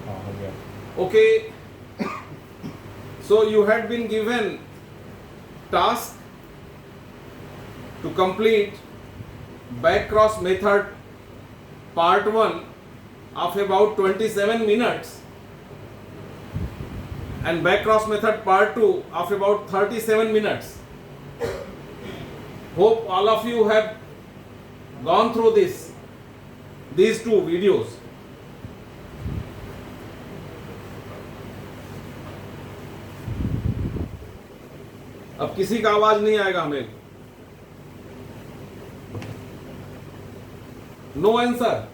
हाँ हो गया। Okay, so you had been given task to complete back cross method part 1 of about 27 minutes and back cross method part 2 of about 37 minutes. Hope all of you have gone through these two videos. अब किसी का आवाज नहीं आएगा हमें। No answer.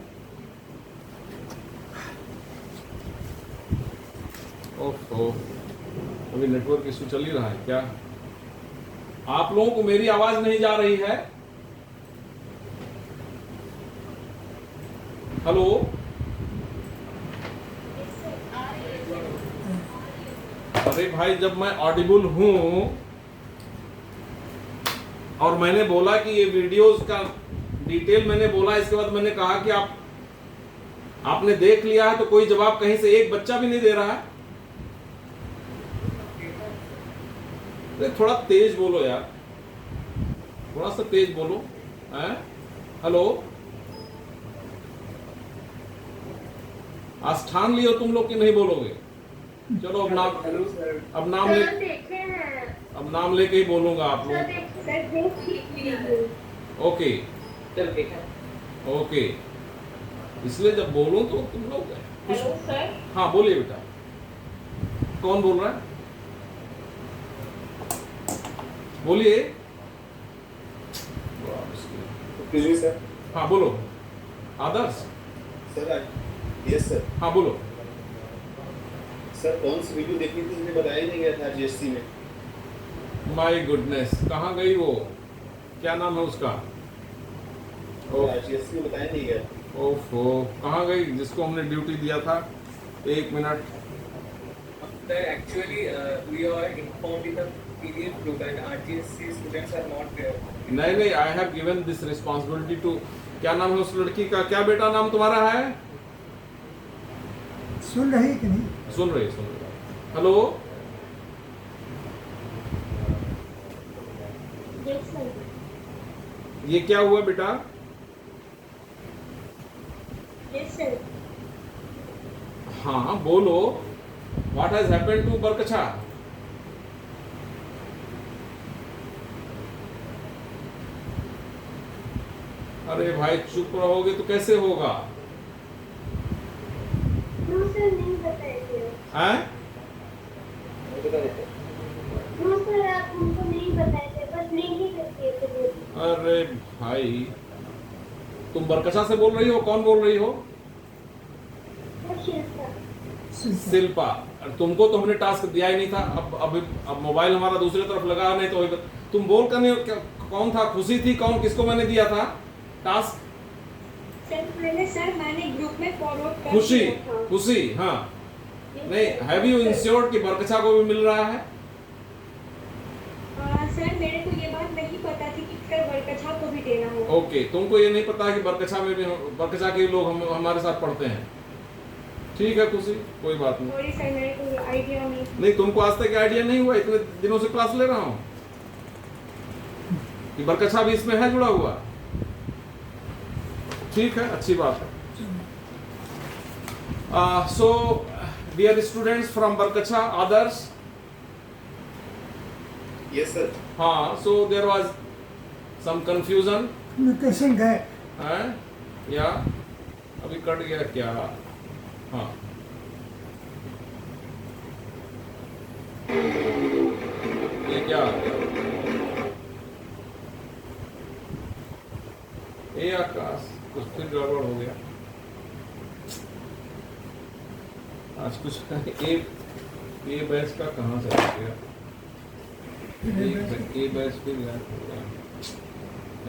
ओहो, अभी network issue चल ही रहा है क्या? आप लोगों को मेरी आवाज नहीं जा रही है? हेलो, अरे भाई, जब मैं ऑडिबल हूं और मैंने बोला कि ये वीडियोस का डिटेल मैंने बोला, इसके बाद मैंने कहा कि आपने देख लिया है, तो कोई जवाब कहीं से एक बच्चा भी नहीं दे रहा है। अरे थोड़ा तेज बोलो यार, थोड़ा सा तेज बोलो। हैं? हेलो, आज ठान लियो तुम लोग कि नहीं बोलोगे? चलो अब नाम लेके ही बोलूंगा आप लोग। ओके ओके, इसलिए जब बोलूं तो तुम लोग कुछ। हाँ बोलिए बेटा, कौन बोल रहा है? बोलिए। सर। हाँ बोलो। आदर्श सर, यस सर। हाँ बोलो। सर, कौन सी वीडियो देखनी थी, मुझे बताया नहीं गया था जीएसटी में। माय गुडनेस, कहाँ गई वो? क्या नाम है उसका? जीएसटी में बताया नहीं गया। ओफो, कहाँ गई जिसको हमने ड्यूटी दिया था? एक minute. Actually, we are informed in the PDF group that RGSC students are not there. नहीं, I have given this responsibility to, क्या नाम है उस लड़की का? क्या बेटा नाम तुम्हारा है? सुन रही कि नहीं? सुन रही। हेलो, ये क्या हुआ बेटा? हाँ बोलो, व्हाट हैज हैपेंड टू बरकछा? अरे भाई चुप रहोगे तो कैसे होगा? नहीं बताएंगे। हैं? सर, आप उनको नहीं बताए थे, बस नहीं करते थे। अरे भाई, तुम बरकछा से बोल रही हो? कौन बोल रही हो? शिल्पा। तुमको तो हमने टास्क दिया ही नहीं था। अब मोबाइल हमारा दूसरी तरफ लगा, नहीं तो तुम बोल कर नहीं। कौन था? खुशी थी? कौन, किसको मैंने दिया था टास्क? सर मैंने ग्रुप में फॉरवर्ड कर खुशी। दिया था। खुशी, हाँ। नहीं, हैव यू इंश्योर्ड कि बरकछा को भी मिल रहा है? सर, मेरे को ये बात नहीं पता थी कि सर बरकछा को भी देना होगा। ओके, तुमको ये नहीं पता है कि बरकछा में भी, बरकछा के लोग हमारे साथ पढ़ते हैं? ठीक है खुशी, कोई बात नहीं। सॉरी सर, मेरे को आइडिया नहीं, तुमको आज तक आइडिया नहीं हुआ? इतने दिनों से क्लास ले रहा हूँ कि बरकछा भी इसमें है जुड़ा हुआ। ठीक है, अच्छी बात है। So dear students from Barkachha, Adarsh. Yes sir. हाँ, so there was some confusion. Location गए। हैं? या अभी कट गया क्या? हाँ, ये क्या आ गया? ये आकाश, कुछ फिर गड़बड़ हो गया आज कुछ। ए बैच का कहाँ से आ गया? ए बैच फिर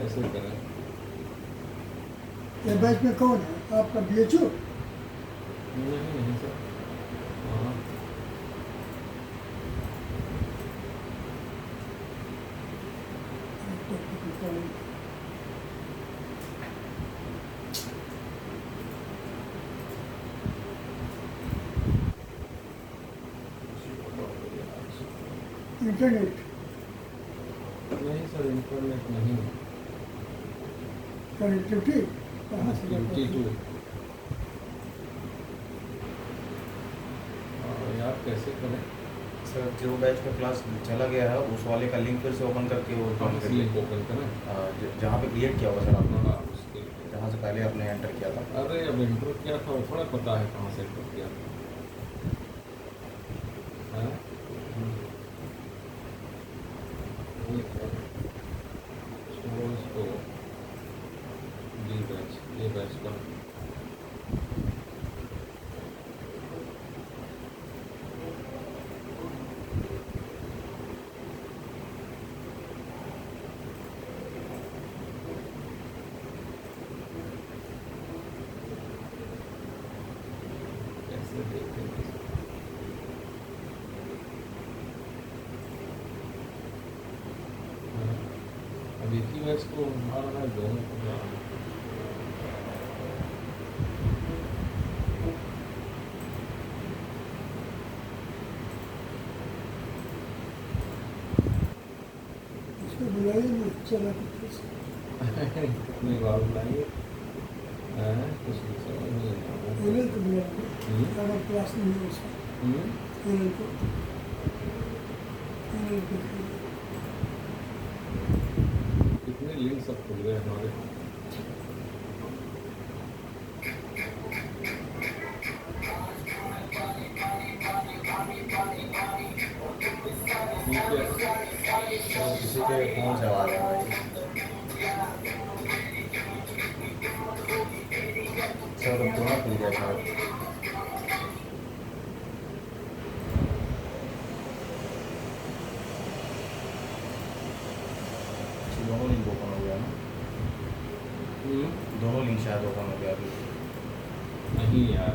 ऐसे करें। ये बैच में कौन है? आपका बीएचओ? नहीं सर। हाँ, इंटरनेट नहीं सर, इंटरनेट नहीं। कनेक्टिविटी कहाँ से ड्यूटी टू। यार कैसे करें? सर जो बैच का क्लास चला गया है उस वाले का लिंक फिर से ओपन करके वो ज्वाइन कौन सी करिए। लिंक ओपन करें? जहाँ पे क्रिएट किया होगा सर आपने, हाँ, उसके लिए। जहाँ से पहले आपने एंटर किया था। अरे अब इंटर किया था, वो थोड़ा पता है कहाँ से इंटर किया था। हाँ? छोड़ो इसको। ये बैच का कैसे देखेंगे? हाँ, अब एक ही बैच को मारना है, दोनों को मारना है। उसको बुलाइए नहीं चला कुछ कितनी बार बुलाएंगे? हाँ, कुछ समझ नहीं आ रहा। एनएल को बुलाइए अगर क्लास नहीं है उसका एनएल को कितने लिंक सब खुल गए हमारे। ठीक है। तो किसी के फ़ोन से आवाज़ आ रही है सर, अब दोनों खुल गया सर। दोनों लिंक ओपन हो गया ना? दोनों लिंक शायद ओपन हो गया अभी। नहीं यार,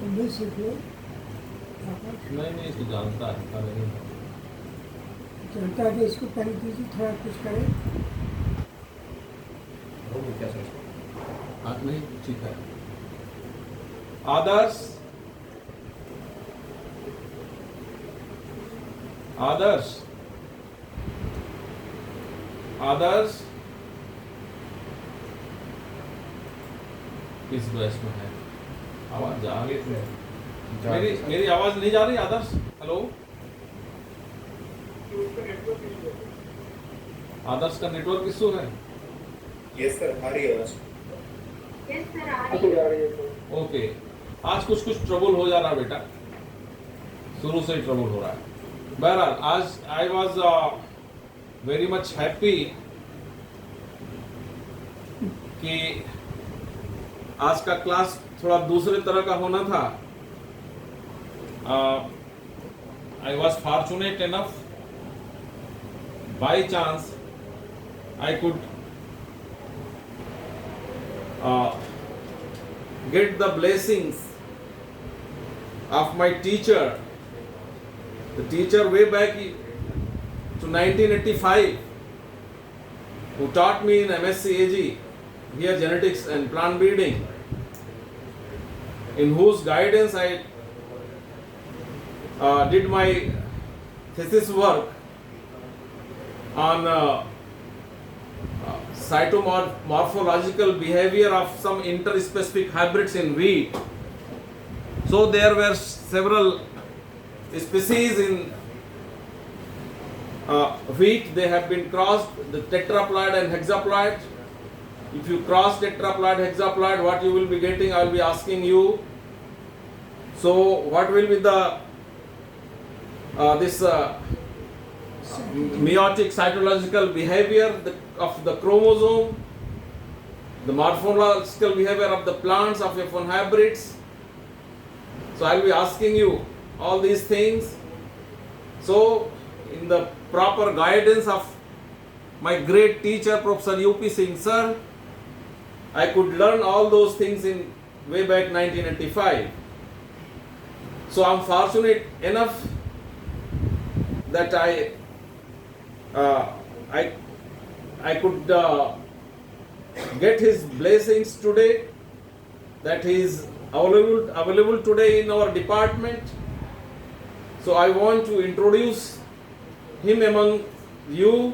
नहीं सीख लो नहीं इसको जानता है, पता नहीं। जनता है कि इसको पढ़ दीजिए थोड़ा कुछ करें हो गया क्या सर? हाँ, नहीं ठीक है। आदर्श, आदर्श, आदर्श किस बैच में है? आवाज जा रही है? मेरी आवाज नहीं जा रही आदर्श? हेलो आदर्श का नेटवर्क इशू है? यस सर, आ रही है आवाज। यस सर, आ रही है। ओके, आज कुछ ट्रबल हो जा रहा है बेटा, शुरू से ही ट्रबल हो रहा है। बहरहाल आज I was very much happy कि आज का क्लास थोड़ा दूसरे तरह का होना था। I was fortunate enough, by chance, I could get the blessings of my teacher. The teacher way back to 1985, who taught me in MSc AG, here genetics and plant breeding, in whose guidance I did my thesis work on cytomorphological behavior of some interspecific hybrids in wheat. So there were several species in wheat. They have been crossed, the tetraploid and hexaploid. If you cross tetraploid, hexaploid, what you will be getting, I will be asking you. So what will be the this meiotic cytological behavior of the chromosome, the morphological behavior of the plants of F1 hybrids. So I will be asking you all these things. So in the proper guidance of my great teacher Professor U.P. Singh sir, I could learn all those things in way back 1985. So I am fortunate enough that I could get his blessings today, that he is available today in our department, So I want to introduce him among you,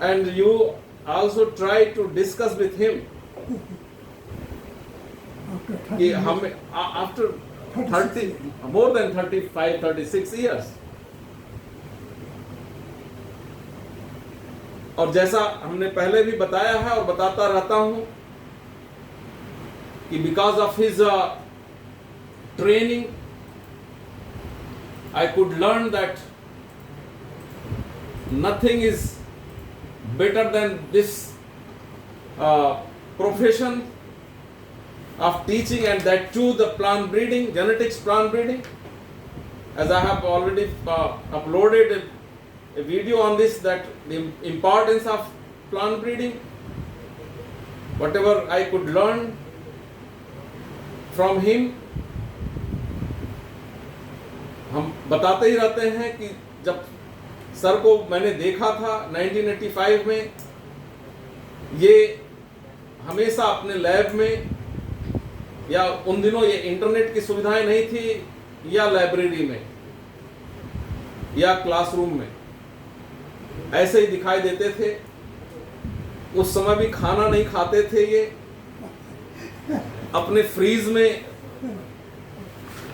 and you also try to discuss with him After कि 30 हम years, after 30 more than 35 36 years, और जैसा हमने पहले भी बताया है और बताता रहता हूं कि because of his training I could learn that nothing is better than this profession of teaching, and that too the plant breeding, genetics plant breeding. As I have already uploaded a video on this, that the importance of plant breeding, whatever I could learn from him, हम बताते ही रहते हैं कि जब sir को मैंने देखा था 1985 में, ये हमेशा अपने लैब में, या उन दिनों ये इंटरनेट की सुविधाएं नहीं थी, या लाइब्रेरी में या क्लासरूम में, ऐसे ही दिखाई देते थे। उस समय भी खाना नहीं खाते थे, ये अपने फ्रीज में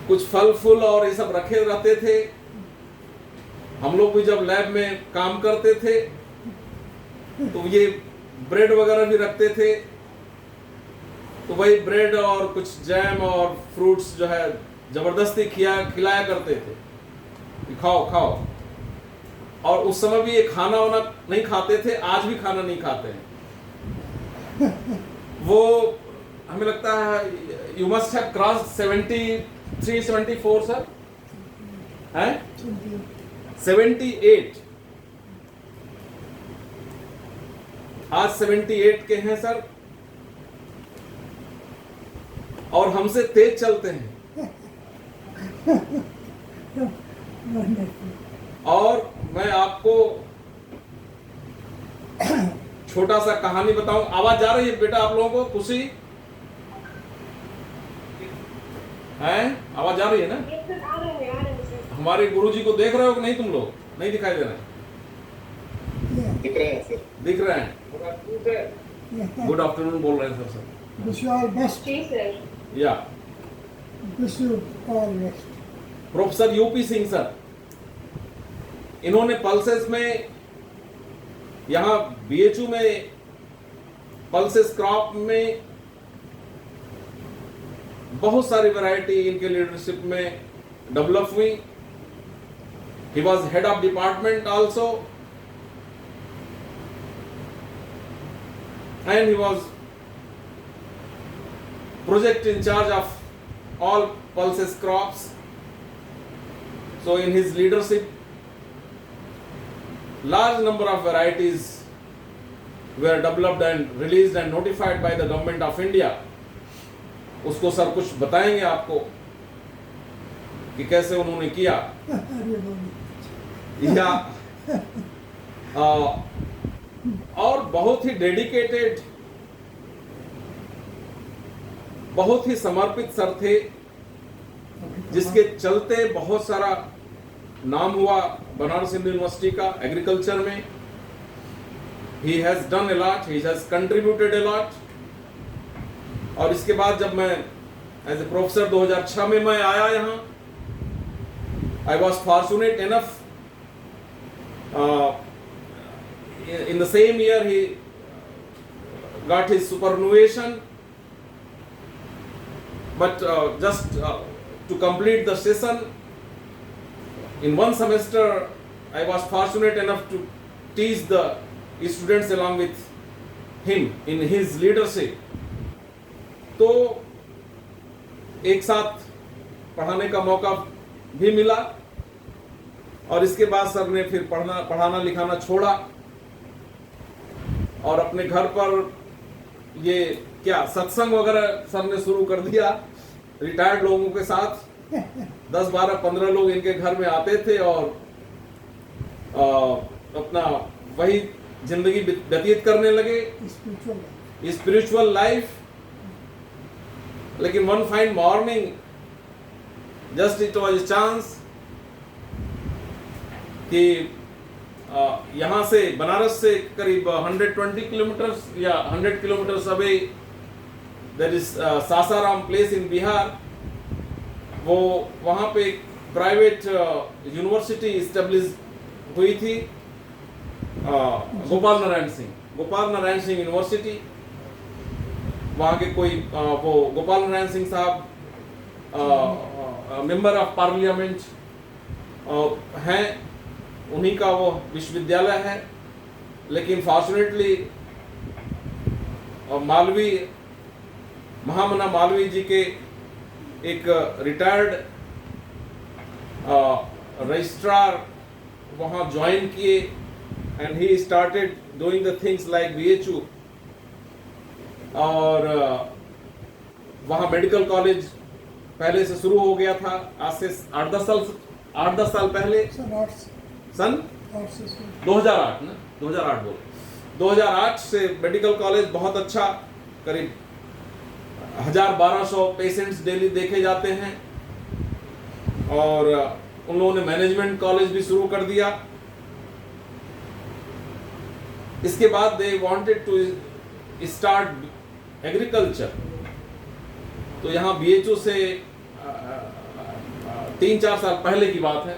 कुछ फल फूल और ये सब रखे रहते थे। हम लोग भी जब लैब में काम करते थे तो ये ब्रेड वगैरह भी रखते थे, तो वही ब्रेड और कुछ जैम और फ्रूट्स जो है जबरदस्ती खिलाया करते थे कि खाओ खाओ। और उस समय भी ये खाना वाना नहीं खाते थे, आज भी खाना नहीं खाते हैं। वो हमें लगता है you must have cross 73-74 sir, हैं 78, आज 78 के हैं सर, और हमसे तेज चलते हैं। और मैं आपको छोटा सा कहानी बताऊं। आवाज जा रही है बेटा आप लोगों को? खुशी है? आवाज जा रही है ना? ये तो आ रहे हैं सर। हमारे गुरुजी को देख रहे हो कि नहीं? तुम लोग नहीं दिखाई दे रहे हैं? दिख रहा है सर। दिख रहे हैं। yeah. गुड आफ्टरनून बोल रहे हैं sir. Wish you all best. जी सर। या Wish you all best. Professor UP Singh sir, इन्होंने पल्सेस में, यहाँ बीएचयू में पल्सेस क्रॉप में बहुत सारी वैरायटी इनके लीडरशिप में डेवलप हुई। He was head of department also, and he was project in charge of all pulses crops. So in his leadership, large number of varieties were developed and released and notified by the government of India. उसको sir कुछ बताएंगे आपको कि कैसे उन्होंने किया। या और बहुत ही डेडिकेटेड, बहुत ही समर्पित सर थे, जिसके चलते बहुत सारा नाम हुआ बनारस हिंदू यूनिवर्सिटी का एग्रीकल्चर में। He has done a lot, he has contributed a lot. और इसके बाद जब मैं एज ए प्रोफेसर 2006 में मैं आया यहाँ, I was fortunate enough, in the same year he got his superannuation, but just to complete the session in one semester, I was fortunate enough to teach the students along with him in his leadership. तो एक साथ पढ़ाने का मौका भी मिला, और इसके बाद सर ने फिर पढ़ाना लिखाना छोड़ा और अपने घर पर ये क्या सत्संग वगैरह सर ने शुरू कर दिया। रिटायर्ड लोगों के साथ 10, 12, 15 लोग इनके घर में आते थे और अपना वही जिंदगी व्यतीत करने लगे, स्पिरिचुअल लाइफ। लेकिन one fine morning just it was chance कि यहाँ से बनारस से करीब 120 किलोमीटर या 100 kilometre away there is Sasaram place in Bihar. वो वहाँ पे एक प्राइवेट यूनिवर्सिटी इस्टेब्लिश हुई थी, गोपाल नारायण सिंह यूनिवर्सिटी। वहाँ के कोई वो गोपाल नारायण सिंह साहब मेंबर ऑफ पार्लियामेंट हैं, उन्हीं का वो विश्वविद्यालय है। लेकिन फॉर्चुनेटली मालवी, महामना मालवी जी के एक रिटायर्ड रजिस्ट्रार वहाँ ज्वाइन किए and he started doing the things like BHU। और वहाँ मेडिकल कॉलेज पहले से शुरू हो गया था, आज से 8-10 साल पहले, सन 2008 ना, 2008 बोल 2008 से मेडिकल कॉलेज बहुत अच्छा, करीब 1200 पेशेंट्स डेली देखे जाते हैं। और उन लोगों ने मैनेजमेंट कॉलेज भी शुरू कर दिया। इसके बाद they wanted to start agriculture. तो यहाँ BHU से 3-4 साल पहले की बात है,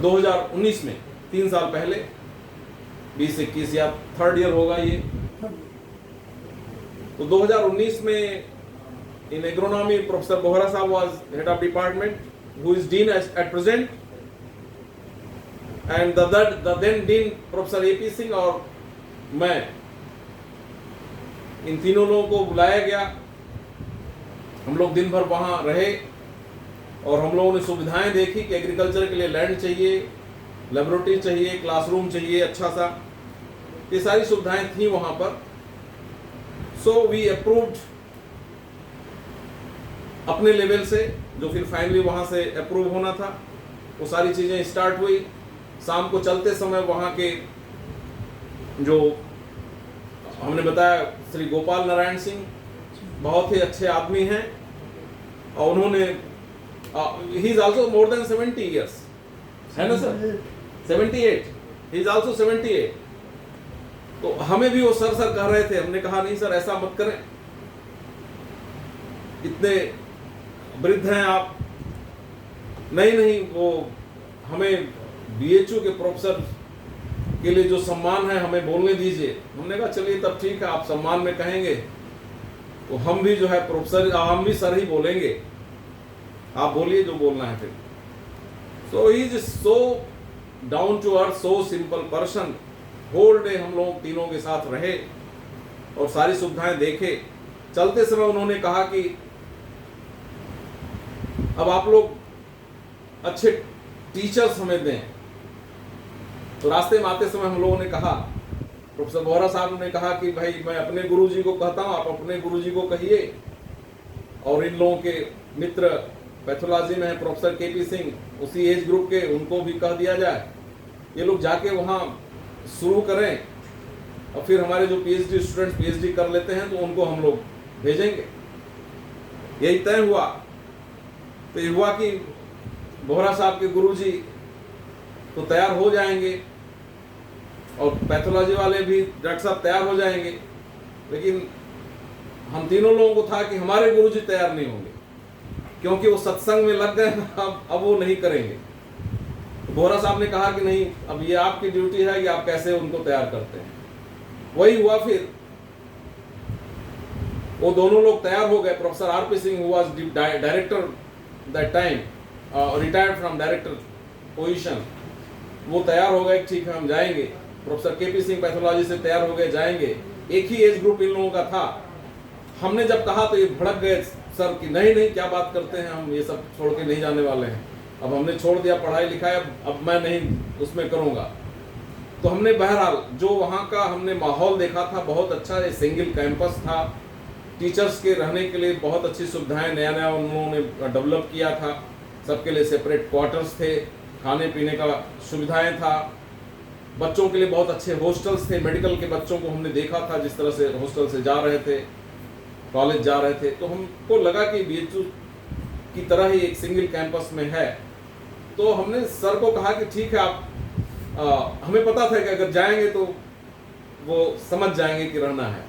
2019 में, 3 साल पहले, 2021 या 3rd ईयर होगा ये। तो 2019 में in agronomy Professor Bohra Saab was head of department, who is dean at present, and the then dean Professor AP Singh और मैं, इन तीनों लोगों को बुलाया गया। हम लोग दिन भर वहाँ रहे और हम लोगों ने सुविधाएं देखी कि एग्रीकल्चर के लिए लैंड चाहिए, लेबोरेटरी चाहिए, क्लासरूम चाहिए अच्छा सा, ये सारी सुविधाएं थी वहाँ पर। सो वी अप्रूव्ड अपने लेवल से, जो फिर फाइनली वहाँ से अप्रूव होना था, वो सारी चीज़ें स्टार्ट हुई। शाम को चलते समय वहाँ के जो हमने बताया श्री गोपाल नारायण सिंह बहुत ही अच्छे आदमी हैं, और उन्होंने he is also more than 70 years, है ना सर? 78, he is also 78। तो हमें भी वो सर कह रहे थे, हमने कहा नहीं सर ऐसा मत करें, इतने वृद्ध हैं आप। नहीं, वो हमें BHU के प्रोफेसर के लिए जो सम्मान है हमें बोलने दीजिए। हमने कहा चलिए तब ठीक है, आप सम्मान में कहेंगे तो हम भी जो है प्रोफेसर, हम भी सर ही बोलेंगे, आप बोलिए जो बोलना है फिर। So he is so down to earth, so simple person. Whole day हम लोग तीनों के साथ रहे और सारी सुविधाएं देखे। चलते समय उन्होंने कहा कि अब आप लोग अच्छे टीचर्स हमें दें। तो रास्ते में आते समय हम लोगों ने कहा, प्रोफेसर बोहरा साहब ने कहा कि भाई मैं अपने गुरुजी को कहता हूँ, आप अपने गुरुजी को कहिए, और इन लोगों के मित्र पैथोलॉजी में है प्रोफेसर KP सिंह, उसी एज ग्रुप के, उनको भी कह दिया जाए, ये लोग जाके वहाँ शुरू करें, और फिर हमारे जो PhD स्टूडेंट्स PhD कर लेते हैं तो उनको हम लोग भेजेंगे। यही तय हुआ। तो ये हुआ कि बोहरा साहब के गुरुजी तो तैयार हो जाएंगे और पैथोलॉजी वाले भी डॉक्टर साहब तैयार हो जाएंगे, लेकिन हम तीनों लोगों को था कि हमारे गुरुजी तैयार नहीं होंगे, क्योंकि वो सत्संग में लग गए, अब वो नहीं करेंगे। तो बोहरा साहब ने कहा कि नहीं, अब ये आपकी ड्यूटी है कि आप कैसे उनको तैयार करते हैं। वही हुआ। फिर वो दोनों लोग तैयार हो गए। Professor RP Singh, who was director that time, retired from director position, वो तैयार हो गए, ठीक है हम जाएंगे। प्रोफेसर KP सिंह पैथोलॉजी से तैयार हो गए, जाएंगे। एक ही एज ग्रुप इन लोगों का था। हमने जब कहा तो ये भड़क गए सर कि नहीं क्या बात करते हैं, हम ये सब छोड़ के नहीं जाने वाले हैं। अब हमने छोड़ दिया पढ़ाई लिखाई, अब मैं नहीं उसमें करूँगा। तो हमने बहरहाल जो वहाँ का हमने माहौल देखा था बहुत अच्छा, ये सिंगल कैंपस था, टीचर्स के रहने के लिए बहुत अच्छी सुविधाएं नया उन लोगों ने डेवलप किया था। सबके लिए सेपरेट क्वार्टर्स थे, खाने पीने का सुविधाएं था, बच्चों के लिए बहुत अच्छे हॉस्टल्स थे। मेडिकल के बच्चों को हमने देखा था जिस तरह से हॉस्टल से जा रहे थे, कॉलेज जा रहे थे। तो हमको लगा कि BHU की तरह ही एक सिंगल कैंपस में है। तो हमने सर को कहा कि ठीक है, आप हमें पता था कि अगर जाएंगे तो वो समझ जाएंगे कि रहना है,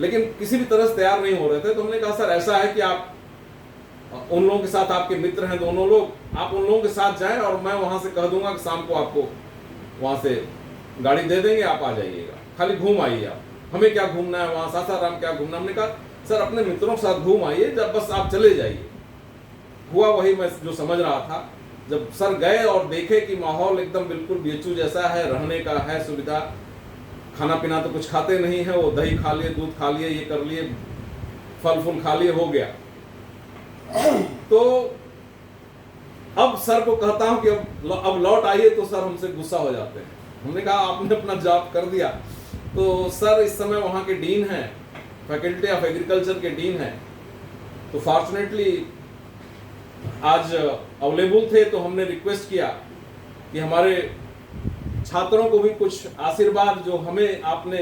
लेकिन किसी भी तरह से तैयार नहीं हो रहे थे। तो हमने कहा सर ऐसा है कि आप उन लोगों के साथ, आपके मित्र हैं दोनों लोग, आप उन लोगों के साथ जाएं और मैं वहां से कह दूंगा कि शाम को आपको वहां से गाड़ी दे देंगे, आप आ जाइएगा, खाली घूम आइए आप, हमें क्या घूमना है वहां, सासाराम क्या घूमना। हमने कहा सर अपने मित्रों के साथ घूम आइए, जब बस आप चले जाइए। हुआ वही मैं जो समझ रहा था। जब सर गए और देखे कि माहौल एकदम बिल्कुल बीएचयू जैसा है, रहने का है सुविधा, खाना पीना तो कुछ खाते नहीं है, वो दही खा लिए, दूध खा लिए, ये कर लिए, फल फूल खा लिए, हो गया। तो अब सर को कहता हूं कि अब लौट आइए, तो सर हमसे गुस्सा हो जाते हैं। हमने कहा आपने अपना जॉब कर दिया। तो सर इस समय वहाँ के डीन हैं, फैकल्टी ऑफ एग्रीकल्चर के डीन हैं। तो फॉर्चुनेटली आज अवेलेबल थे, तो हमने रिक्वेस्ट किया कि हमारे छात्रों को भी कुछ आशीर्वाद जो हमें आपने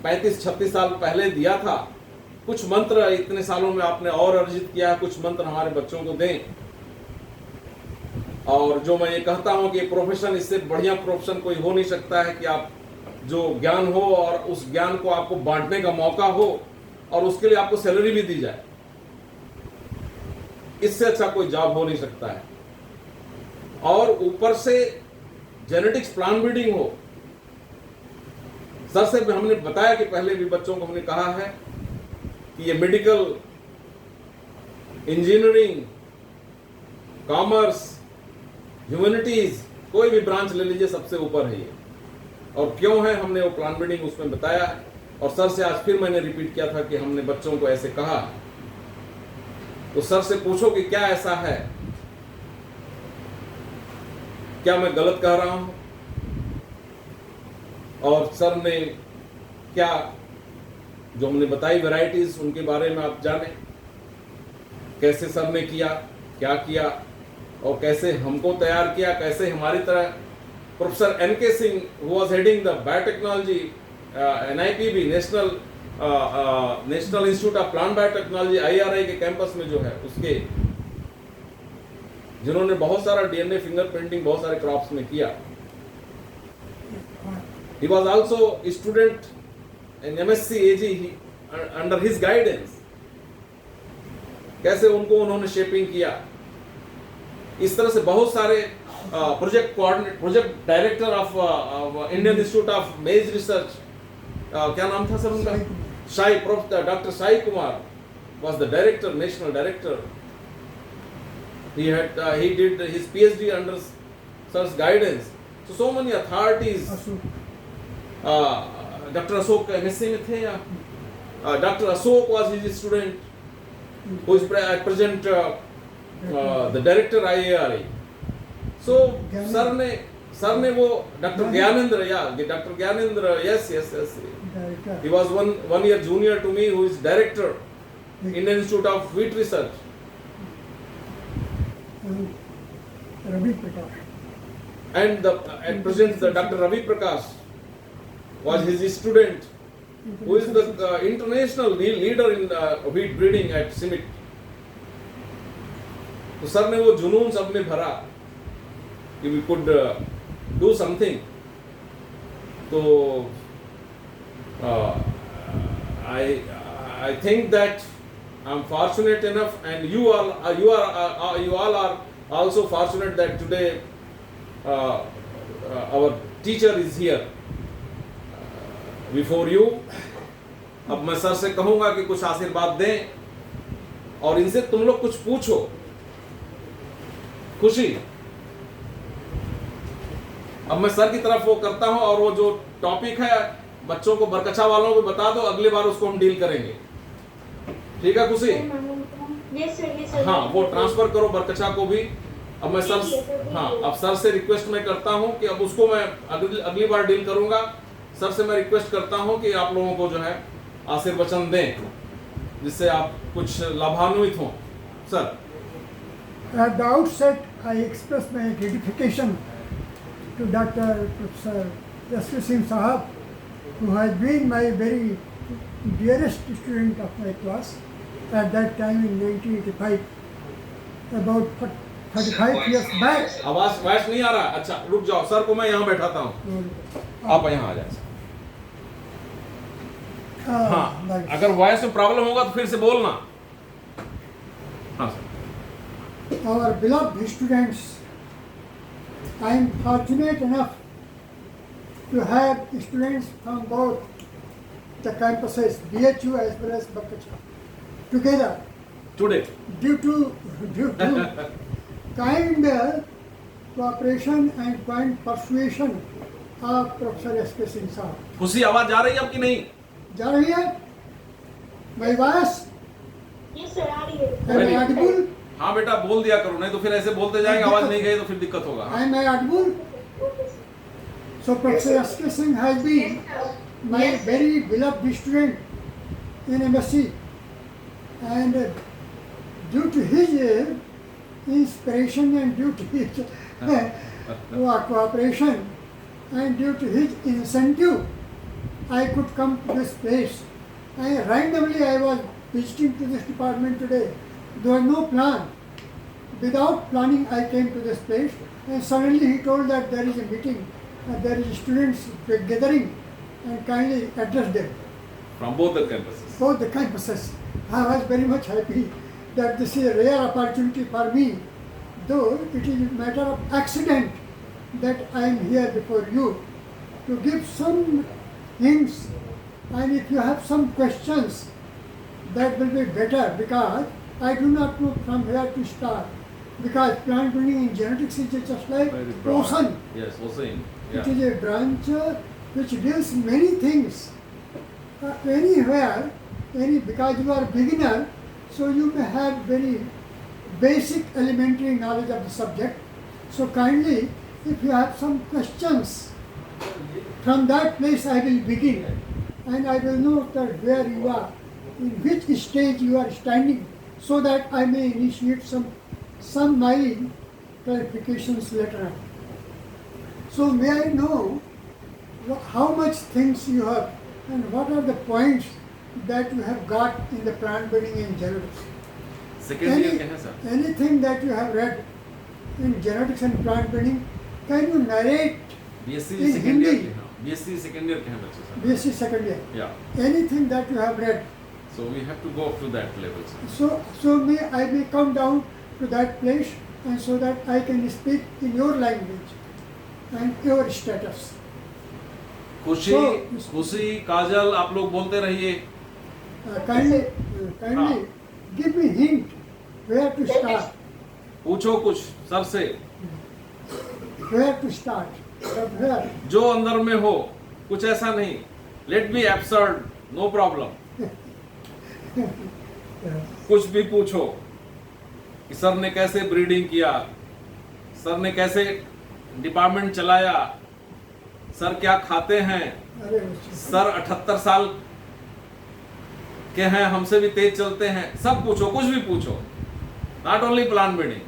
35-36 साल पहले दिया था, कुछ मंत्र इतने सालों में आपने और अर्जित किया, कुछ मंत्र हमारे बच्चों को दें। और जो मैं ये कहता हूं कि प्रोफेशन, इससे बढ़िया प्रोफेशन कोई हो नहीं सकता है कि आप जो ज्ञान हो और उस ज्ञान को आपको बांटने का मौका हो और उसके लिए आपको सैलरी भी दी जाए। इससे अच्छा कोई जॉब हो नहीं सकता है। और ऊपर से जेनेटिक्स प्लान ब्रीडिंग हो। सर से हमने बताया कि पहले भी बच्चों को हमने कहा है कि ये मेडिकल, इंजीनियरिंग, कॉमर्स, ह्यूमैनिटीज, कोई भी ब्रांच ले लीजिए, सबसे ऊपर है ये। और क्यों है, हमने वो प्लान ब्रीडिंग उसमें बताया है। और सर से आज फिर मैंने रिपीट किया था कि हमने बच्चों को ऐसे कहा। तो सर से पूछो कि क्या ऐसा है, क्या मैं गलत कह रहा हूं? और सर ने क्या जो हमने बताई वैरायटीज, उनके बारे में आप जाने कैसे सर ने किया, क्या किया और कैसे हमको तैयार किया, कैसे हमारी तरह professor NK Singh who was heading the biotechnology NIPB national institute of plant biotechnology IRI के कैंपस में जो है उसके, जिन्होंने बहुत सारा DNA फिंगरप्रिंटिंग बहुत सारे क्रॉप्स में किया। He was also a student in MSc AG under his guidance। कैसे उनको उन्होंने शेपिंग किया। इस तरह से बहुत सारे project coordinator, project director of Indian institute of maize research, क्या नाम था सर उनका? Shahi, professor doctor Shahi Kumar was the director, national director। He did his PhD under sir's guidance। So many authorities। Doctor Ashok MSc में थे या doctor Ashok was his student, who is at present the director IARI। So sir ने वो doctor Gyanendra, या doctor Gyanendra, yes he was one year junior to me, who is director Indian Institute of Wheat Research। Ravi Prakash। And at present the Dr. Ravi Prakash was his student, who is the international leader in wheat breeding at CIMIT। तो sir ने वो जुनून सब में भरा कि we could do something। तो I think that I'm fortunate enough, and you all are also fortunate that today our teacher is here before you। अब मैं सर से कहूंगा कि कुछ आशीर्वाद दें और इनसे तुम लोग कुछ पूछो। खुशी, अब मैं सर की तरफ वो करता हूं और वो जो टॉपिक है बच्चों को, बरकछा वालों को बता दो, अगली बार उसको हम डील करेंगे। ठीक है खुशी? Yes sir। हाँ, वो ट्रांसफर करो बरकछा को भी। अब मैं सर, हाँ, अब सर से रिक्वेस्ट मैं करता हूँ कि अब उसको मैं अगली बार डील करूंगा। सर से मैं रिक्वेस्ट करता हूँ कि आप लोगों को जो है आशीर्वचन दें, जिससे आप कुछ लाभान्वित हों। Sir. At the outset, I express my gratification to Dr. Professor S.K. Singh Sahab, who has been my very dearest student of my class at that time in 1985, about 35 years back. आवाज voice नहीं आ रहा। अच्छा रुक जाओ, sir को मैं यहाँ बैठाता हूँ, आप यहाँ आ जाए। हाँ, like अगर वॉइस में प्रॉब्लम होगा तो फिर से बोलना। हाँ sir. our beloved students, I am fortunate enough to have students from both the campuses, BHU as well as Bakacha, together today due to kind cooperation and kind persuasion of Professor S.K. Singh साहब। खुशी आवाज जा रही है आपकी? नहीं जा रही है मेरी आवाज? ये सर आ रही है। Am I audible? हाँ बेटा बोल दिया करो, नहीं तो फिर ऐसे बोलते जाएंगे, आवाज नहीं गई तो फिर दिक्कत होगा। Am I audible? So Professor S.K. Singh has been my very beloved student in MSc, and due to his inspiration and due to his cooperation and due to his incentive, I could come to this place. And randomly I was visiting to this department today. There was no plan. Without planning I came to this place, and suddenly he told that there is a meeting, there is students gathering, and kindly address them. From both the campuses. Both the campuses. I was very much happy that this is a rare opportunity for me, though it is a matter of accident that I am here before you to give some hints, and if you have some questions, that will be better, because I do not know from where to start, because plant breeding in genetics is just like Very broad. ocean. Yes, ocean. It Yeah. is a branch which deals many things. Anywhere, because you are a beginner, so you may have very basic elementary knowledge of the subject. So kindly, if you have some questions, from that place I will begin, and I will know that where you are, in which stage you are standing, so that I may initiate some my clarifications later on. So may I know how much things you have and what are the points that you have got in the plant breeding in genetics? Second year के हैं sir. Anything that you have read in genetics and plant breeding, can you narrate BSc in second year Hindi? के हैं। BSc second year के हैं बच्चे sir. BSc second year? या Anything that you have read, so we have to go up to that level sir. so may I may come down to that place, and so that I can speak in your language and your status. खुशी So- खुशी काजल आप लोग बोलते रहिए। Kindly give me hint where to start. पूछो कुछ sir से, Where to start? From where? जो अंदर में हो, कुछ ऐसा नहीं। Let be absurd, no problem. कुछ भी पूछो कि सर ने कैसे ब्रीडिंग किया, सर ने कैसे डिपार्टमेंट चलाया, सर क्या खाते हैं, अरे सर 78 साल के हैं, हमसे भी तेज चलते हैं। सब पूछो, कुछ भी पूछो, नॉट ओनली प्लांट ब्रीडिंग।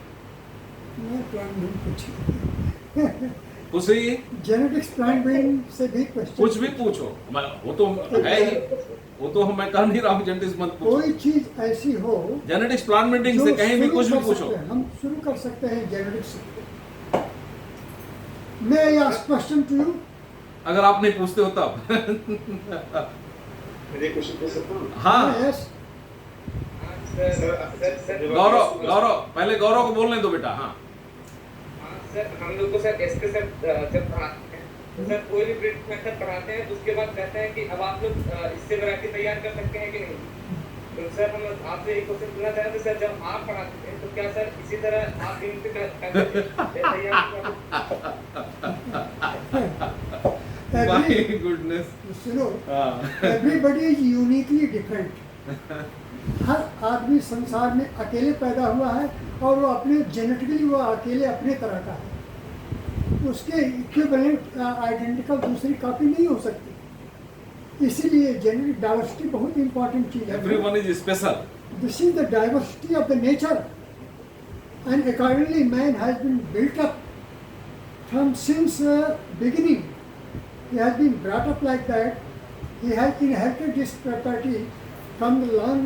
मैं प्लान नहीं पूछी। खुशी जेनेटिक्स प्लांट ब्रीडिंग से भी क्वेश्चन कुछ भी पूछो, वो तो है ही, वो तो मैं कह नहीं रहा हूँ जेनेटिक्स मत पूछो। कोई चीज ऐसी हो जेनेटिक्स प्लांट ब्रीडिंग जो से कहीं भी शुरू कुछ भी कर पूछो। सकते हैं, हम शुरू कर सकते हैं जेनेटिक्स से। May I ask question to you? अगर आप नहीं पूछते हो तब। मेरे क्वेश्चन पूछ सकता हूँ? हाँ Yes. सर गौरव पहले गौरव को बोलने दो बेटा। हाँ सर हम लोग को सर एसके सर जब पढ़ाते हैं तो सर कोई भी ब्रीड मेथड पढ़ाते हैं तो उसके बाद कहते हैं कि अब आप लोग इससे वैरायटी तैयार कर सकते हैं कि नहीं। तो सर हम आपसे एक क्वेश्चन पूछना चाह रहे थे, सर जब आप पढ़ाते थे तो क्या सर इसी तरह आप इन पे माय गुडनेस। सुनो, everybody is uniquely different. हर आदमी संसार में अकेले पैदा हुआ है और वो अपने जेनेटिकली वो अकेले अपने तरह का है, उसके इक्विवेलेंट आइडेंटिकल दूसरी कॉपी नहीं हो सकती। इसीलिए जेनेटिक डाइवर्सिटी बहुत इंपॉर्टेंट चीज है। Everyone is special. This is the diversity of the nature, and accordingly man has been built up from since beginning. He has been brought up like that. He has inherited this property from the long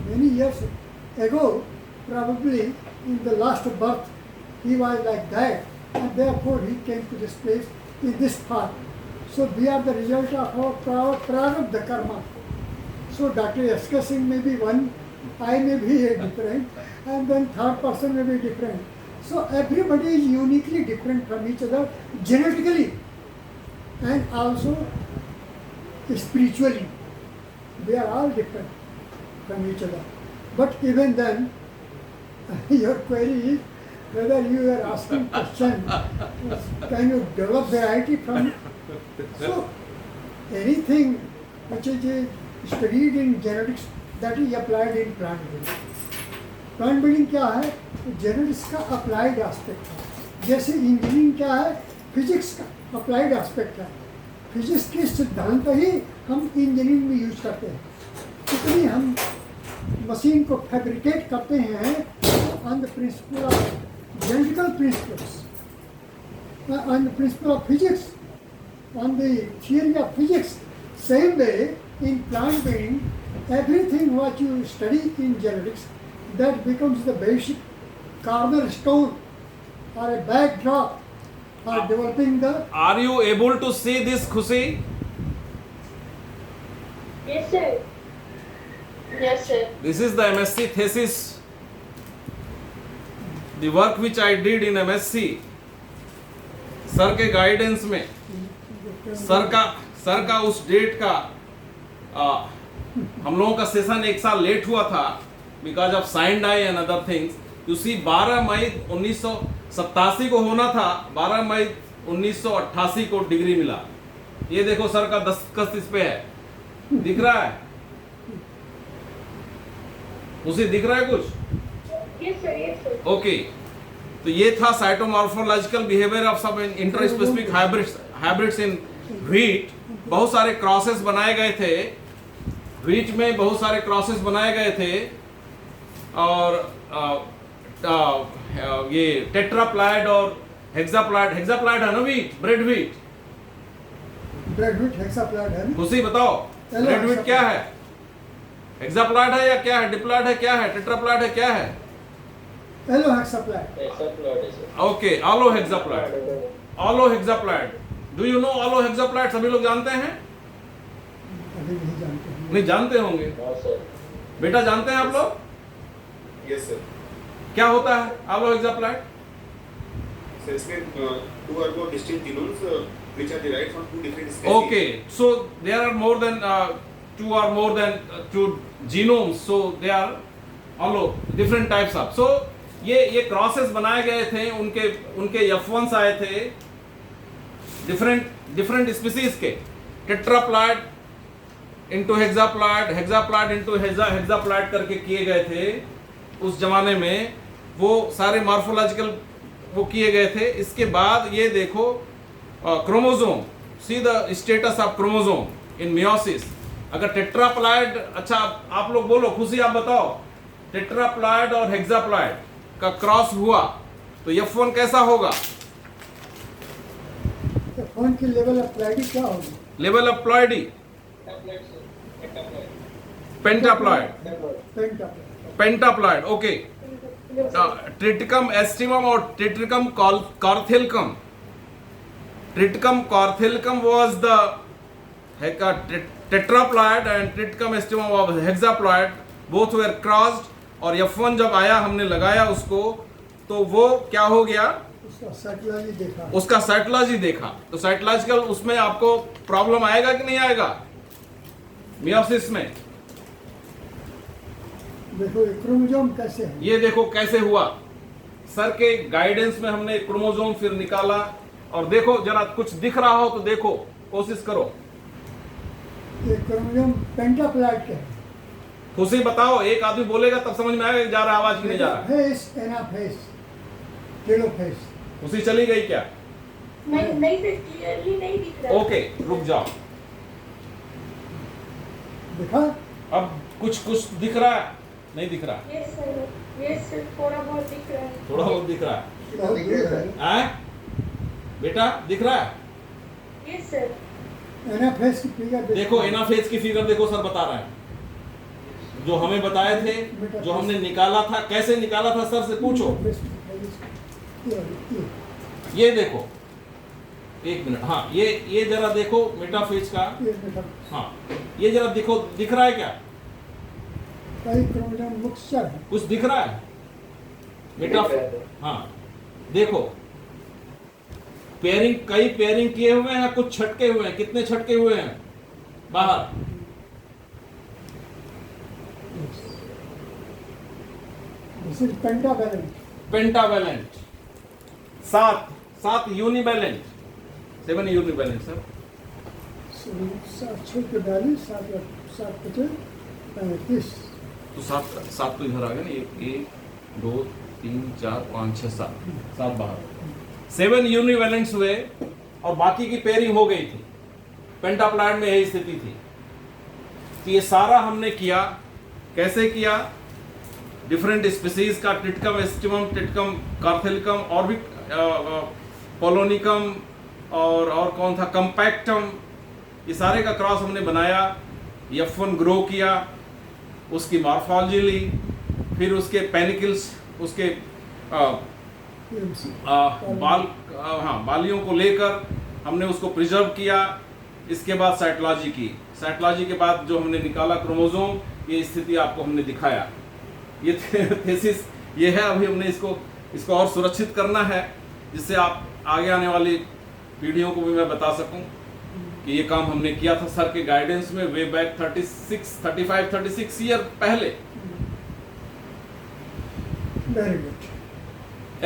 many years ago, probably in the last birth he was like that, and therefore he came to this place in this part. So we are the result of our prarabdha karma. So Dr. S.K. Singh may be one, I may be different, and then third person may be different. So everybody is uniquely different from each other genetically and also spiritually. We are all different from each other. But even then, your query is whether you are asking question, can you develop variety from it? So anything which is studied in genetics, that is applied in plant breeding. Plant breeding क्या है? Genetics का applied aspect है. जैसे engineering क्या है? Physics का applied aspect है. Physics के सिद्धांत ही हम इंजीनियरिंग में यूज करते हैं. कितनी हम मशीन को फैब्रिकेट करते हैं on the principle of genetical principles, on the principle of physics, on the theory of physics. Same way in plant breeding, everything what you study in genetics, that becomes the basic cornerstone or a backdrop for developing the. Are you able to see this, Khushi? Yes, sir. Yes, sir. This is the MSc thesis, the work which I did in MSc. Sir के guidance में, sir का उस date का हम लोगों का session एक साल लेट हुआ था because of sine die and other things. You see 12 मई 1987 को होना था, 12 मई 1988 को डिग्री मिला. ये देखो सर का दस्तखत इस पे है, दिख रहा है? उसे दिख रहा है कुछ? Yes, sir. Yes, sir. Okay. तो ये था साइटोमॉर्फोलॉजिकल बिहेवियर ऑफ सब इंटरस्पेसिफिक हाइब्रिड्स इन व्हीट. बहुत सारे क्रॉसेस बनाए गए थे व्हीट में, बहुत सारे क्रॉसेस बनाए गए थे. और ये टेट्राप्लाइड और हेक्साप्लाइड है ना wheat, bread wheat. Bread wheat hexaploid है ना? उसी बताओ ब्रेड व्हीट क्या है? हेक्साप्लाइड है या क्या है? डिप्लाइड है क्या है? टेट्राप्लाइड है क्या है? Allohexaploid. Okay, allohexaploid. Allohexaploid. Do you know allohexaploid? सभी लोग जानते हैं? अभी नहीं जानते हैं. नहीं जानते होंगे. बेटा जानते हैं आप लोग? Yes sir. क्या होता है ऑलो हेक्साप्लाइड? सर इसमें two or more distinct genomes which are derived from two different species. Okay, so there are more than two or more than two genomes, so they are all different types of. So ये crosses बनाए गए थे, उनके F1s आए थे different species के. Tetraploid into हेक्साप्लाइड, हेक्साप्लाइड into हेक्साप्लाइड करके किए गए थे उस जमाने में. वो सारे मॉर्फोलॉजिकल वो किए गए थे. इसके बाद ये देखो chromosome, see the status of chromosome in meiosis. अगर टेट्राप्लाइड, अच्छा आप लोग बोलो, खुशी आप बताओ, टेट्राप्लाइड और हेक्साप्लाइड का क्रॉस हुआ तो F1 कैसा होगा? F1 की लेवल अप्लाइड क्या होगी? Level of ploidy pentaploid. Pentaploid. Okay. Triticum aestivum और Triticum carthlicum. Triticum carthlicum was the tetraploid and Triticum estimum of hexaploid. Both were crossed और F1 जब आया हमने लगाया उसको तो वो क्या हो गया? उसका साइटोलॉजी देखा. तो साइटोलॉजिकल उसमें आपको प्रॉब्लम आएगा कि नहीं आएगा मियोसिस में? देखो क्रोमोसोम कैसे है? ये देखो कैसे हुआ. सर के गाइडेंस में हमने क्रोमोसोम फिर निकाला. और देखो जरा कुछ दिख रहा हो तो देखो, कोशिश करो. ये क्रोमोसोम पेंटाप्लॉइड क्या है? खुशी बताओ, एक आदमी बोलेगा तब समझ में आएगा जा रहा आवाज की नहीं जा रहा. Phase, anaphase, telophase. खुशी चली गई क्या? नहीं सर, क्लियरली नहीं दिख रहा. ओके, रुक जाओ. देखा? अब कुछ दिख रहा है? नहीं दिख रहा? यस सर, थोड़ा बहुत दिख रहा है. थोड़ा बहुत दिख रहा है. बहुत दूर है. हैं? बेटा दिख रहा है? Yes sir. एनाफेस की फिगर देखो एनाफेज की फिगर देखो, सर बता रहा है. जो हमें बताए थे, जो हमने निकाला था, कैसे निकाला था सर से पूछो। ये देखो, एक मिनट, हाँ ये जरा देखो मेटाफेज का, हाँ ये जरा देखो, दिख रहा है क्या? कई क्रोमोसोम मिक्सचर है। कुछ दिख रहा है मेटाफेज? हाँ देखो, पेयरिंग, कई पेयरिंग किए हुए हैं, कुछ छटके हुए हैं। कितने छटके हुए हैं बाहर? This is pentavalent. Pentavalent, 7 univalent, 7 univalent sir. So 6 के 42, 7 पचे 35। तो 7 तो इधर आ गया ना, 1 2 3 4 5 6 7 बाहर, 7 यूनिवैलेंट्स हुए और बाकी की पेयरिंग हो गई थी। पेंटाप्लॉइड में यही स्थिति थी। तो ये सारा हमने किया, कैसे किया? डिफरेंट स्पीसीज का, टिटकम एस्टिमम, टिटकम कार्थेलिकम, और भी पोलोनिकम, और कौन था, कंपैक्टम, ये सारे का क्रॉस हमने बनाया। F1 ग्रो किया, उसकी मॉर्फोलॉजी ली, फिर उसके पेनिकल्स, उसके बालियों को लेकर हमने उसको प्रिजर्व किया। इसके बाद साइटोलॉजी की। साइटोलॉजी के बाद जो हमने निकाला क्रोमोसोम, ये स्थिति आपको हमने दिखाया। ये थेसिस ये है। अभी हमने इसको और सुरक्षित करना है, जिससे आप आगे आने वाली पीढ़ियों को भी मैं बता सकूं कि ये काम हमने किया था सर के गाइडेंस में, वे बैक 35-36 ईयर पहले, वेरी गुड।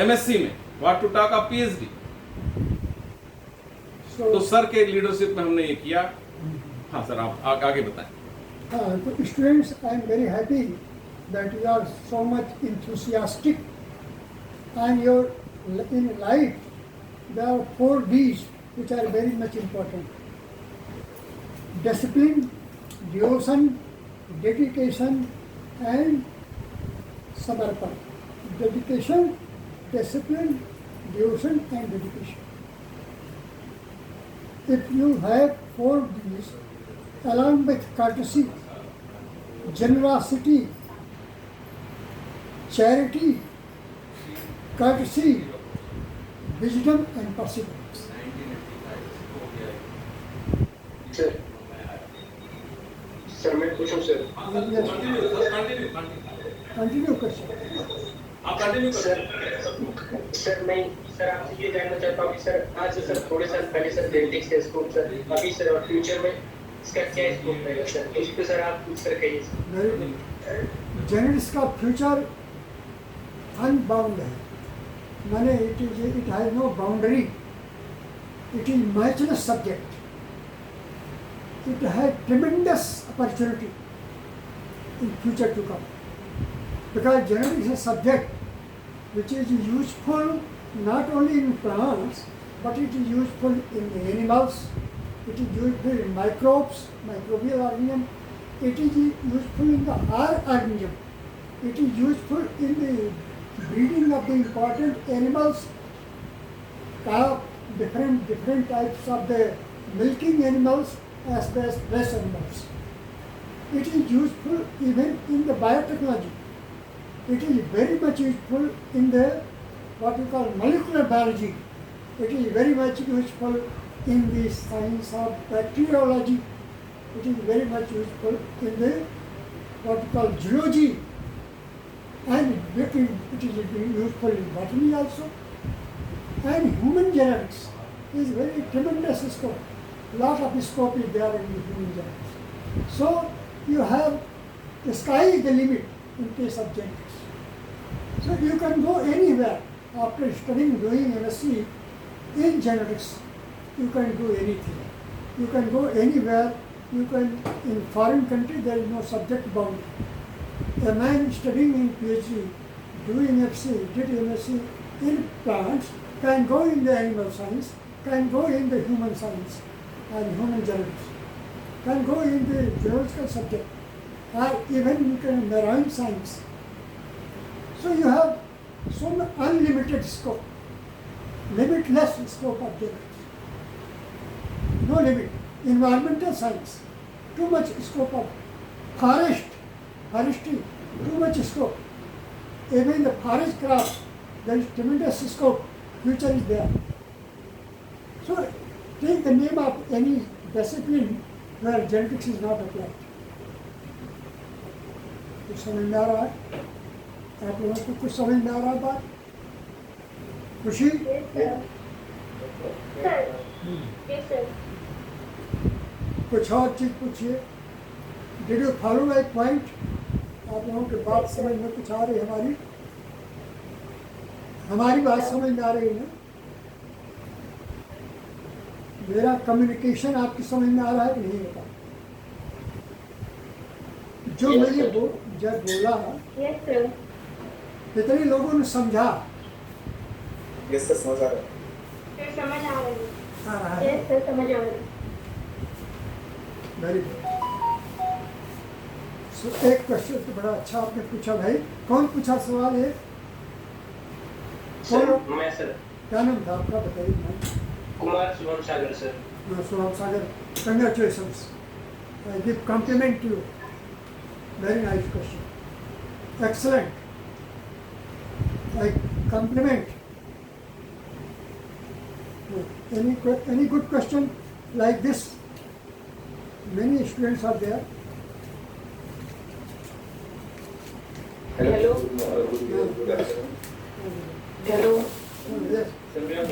MSc में, what to talk of PhD। तो सर के लीडरशिप में हमने ये किया। हाँ सर, आप आगे बताएं। हाँ, तो students, I am very happy that you are so much enthusiastic, and in life there are 4 D's which are very much important: discipline, devotion, dedication, and samarpan. Dedication, discipline, devotion, and dedication. If you have 4 D's along with courtesy, generosity, charity, courtesy, wisdom, and perseverance. Sir मैं पूछूं sir? Continue question. आप continue sir आपसे ये जानना चाहता हूँ कि sir आज सर थोड़े साल पहले सर जेनेटिक्स का स्कोप सर, अभी सर और फ्यूचर में इसका क्या स्कोप रहेगा सर? इस पे सर आप कुछ सर कहिए। जेनेटिक्स का फ्यूचर अनबाउंड है, माने it has no boundary, it is matchless subject, it has tremendous opportunity in future to come, because genetics is a subject which is useful not only in plants, but it is useful in animals, it is useful in microbes, microbial organism, it is useful in the organism, it is useful in the breeding of the important animals, different types of the milking animals as well as fresh animals. It is useful even in the biotechnology. It is very much useful in the what we call molecular biology. It is very much useful in the science of bacteriology. It is very much useful in the what we call zoology, and it is useful in botany also. And human genetics is very tremendous scope. Lot of scope is there in the human genetics. So you have the sky is the limit in case of genetics. So you can go anywhere after doing MSc in genetics. You can do anything. You can go anywhere. You can, in foreign country there is no subject boundary. A man studying in PhD, doing FC, did MSc in plants, can go in the animal science, can go in the human science and human genetics, can go in the geological subject, or even in marine science. So you have so much unlimited scope, limitless scope of genetics. No limit. Environmental science, too much scope of forest, forestry, too much scope. Even in the forest craft, there is tremendous scope. Future is there. So take the name of any discipline where genetics is not applied. कुछ समझ में आ रहा है? आप लोगों को कुछ समझ में आ रहा है बात? खुशी? Yes, sir. Sir. Yes, sir. कुछ और चीज पूछिए. Did you follow my point? आप लोगों की बात समझ में कुछ आ रही है हमारी? हमारी बात समझ में आ रही है ना? मेरा कम्युनिकेशन आपकी समझ में आ रहा है कि नहीं बता? जो Yes, मैंने sir. जब बोला Yes, sir. कितने लोगों ने समझा? यस सर समझ आ रहा है Sir, समझ आ रही है. आ रहा है? Yes, sir, समझ आ रही है. Very good. सो एक क्वेश्चन तो बड़ा अच्छा आपने पूछा भाई. कौन पूछा सवाल है? सर मैं सर क्या नाम था आपका बताइए ना. कुमार शुभम सागर sir. Swam Sagar, congratulations. I give compliment to you. Very nice question. Excellent. I compliment. Any good question like this? Many students are there. Hello. Hello. Yes.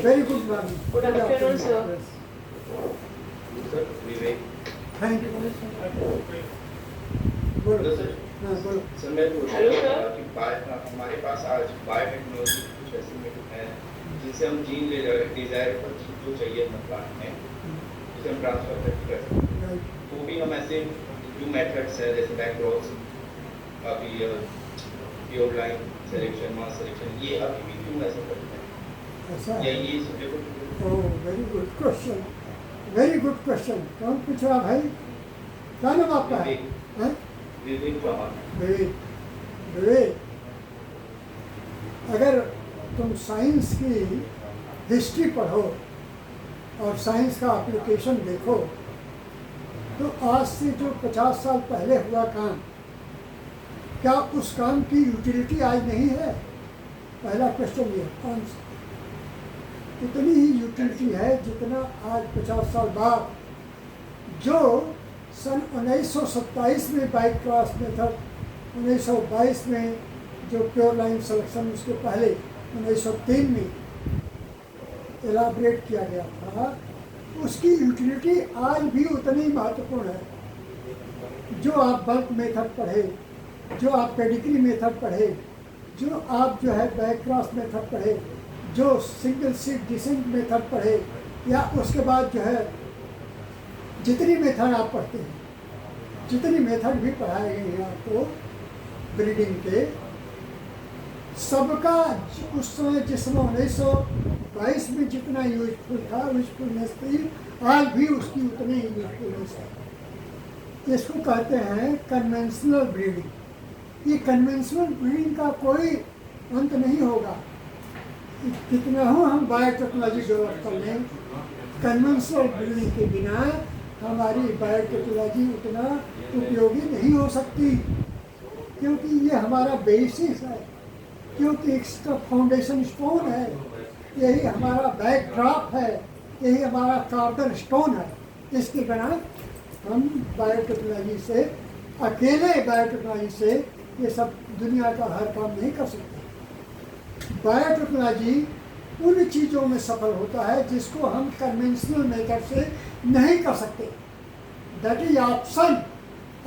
Very good morning. Good afternoon, sir. Yes. Sir Vivek Thank you. Good. Sir हाँ, बोलो. Sir मैं पूछ Hello, रहा sir. था कि हमारे पास आज biotechnology कुछ ऐसी मेथड है जिनसे हम जीन डिजायरेबल जो चाहिए अपना प्लांट में उसे हम ट्रांसफर करके कर सकते हैं. Right. तो भी हम ऐसे जो मेथड्स है जैसे बैकक्रॉस अभी प्योर लाइन सिलेक्शन मास सिलेक्शन ये अभी भी क्यों ऐसा करते हैं ऐसा या है. ये suitable Oh, very good question. Very good question. कौन पूछ रहा भाई? क्या नाम आपका है? हैं? विवेक चौहान विवेक. विवेक. अगर तुम साइंस की हिस्ट्री पढ़ो और साइंस का एप्लीकेशन देखो तो आज से जो 50 साल पहले हुआ काम, क्या उस काम की यूटिलिटी आज नहीं है? पहला क्वेश्चन ये है. आंसर इतनी ही यूटिलिटी है जितना आज 50 साल बाद जो सन 1927 में बाइक क्रॉस मेथड, 1922 में जो प्योर लाइन सिलेक्शन, उसके पहले 1903 में एलाबरेट किया गया था, उसकी यूटिलिटी आज भी उतनी ही महत्वपूर्ण है. जो आप बल्क मेथड पढ़े, जो आप पेडिग्री मेथड पढ़े, जो आप जो है बैक क्रॉस मेथड पढ़े, जो सिंगल सीड डिसेंट मेथड पढ़े, या उसके बाद जो है जितनी मेथड आप पढ़ते हैं, जितनी मेथड भी पढ़ाए गए हैं आपको ब्रीडिंग के, सबका उस समय जिस समय 1922 में जितना यूजफुल था, यूजफुलनेस थी, आज भी उसकी उतनी ही यूजफुलनेस है. इसको कहते हैं कन्वेंशनल ब्रीडिंग. ये कन्वेंशनल ब्रीडिंग का कोई अंत नहीं होगा. कितना हो हम बायोटेक्नोलॉजी डेवलप कर लें, कन्वेंशनल ब्रीडिंग के बिना हमारी बायोटेक्नोलॉजी उतना उपयोगी नहीं हो सकती, क्योंकि ये हमारा बेसिस है, क्योंकि इसका फाउंडेशन स्टोन है, यही हमारा बैकड्रॉप है, यही हमारा कार्बन स्टोन है. इसके बिना हम बायोटेक्नोलॉजी से, अकेले बायोटेक्नोलॉजी से ये सब दुनिया का हर काम नहीं कर सकते. बायोटेक्नोलॉजी उन चीज़ों में सफल होता है जिसको हम कन्वेंशनल मेथड से नहीं कर सकते. That is option,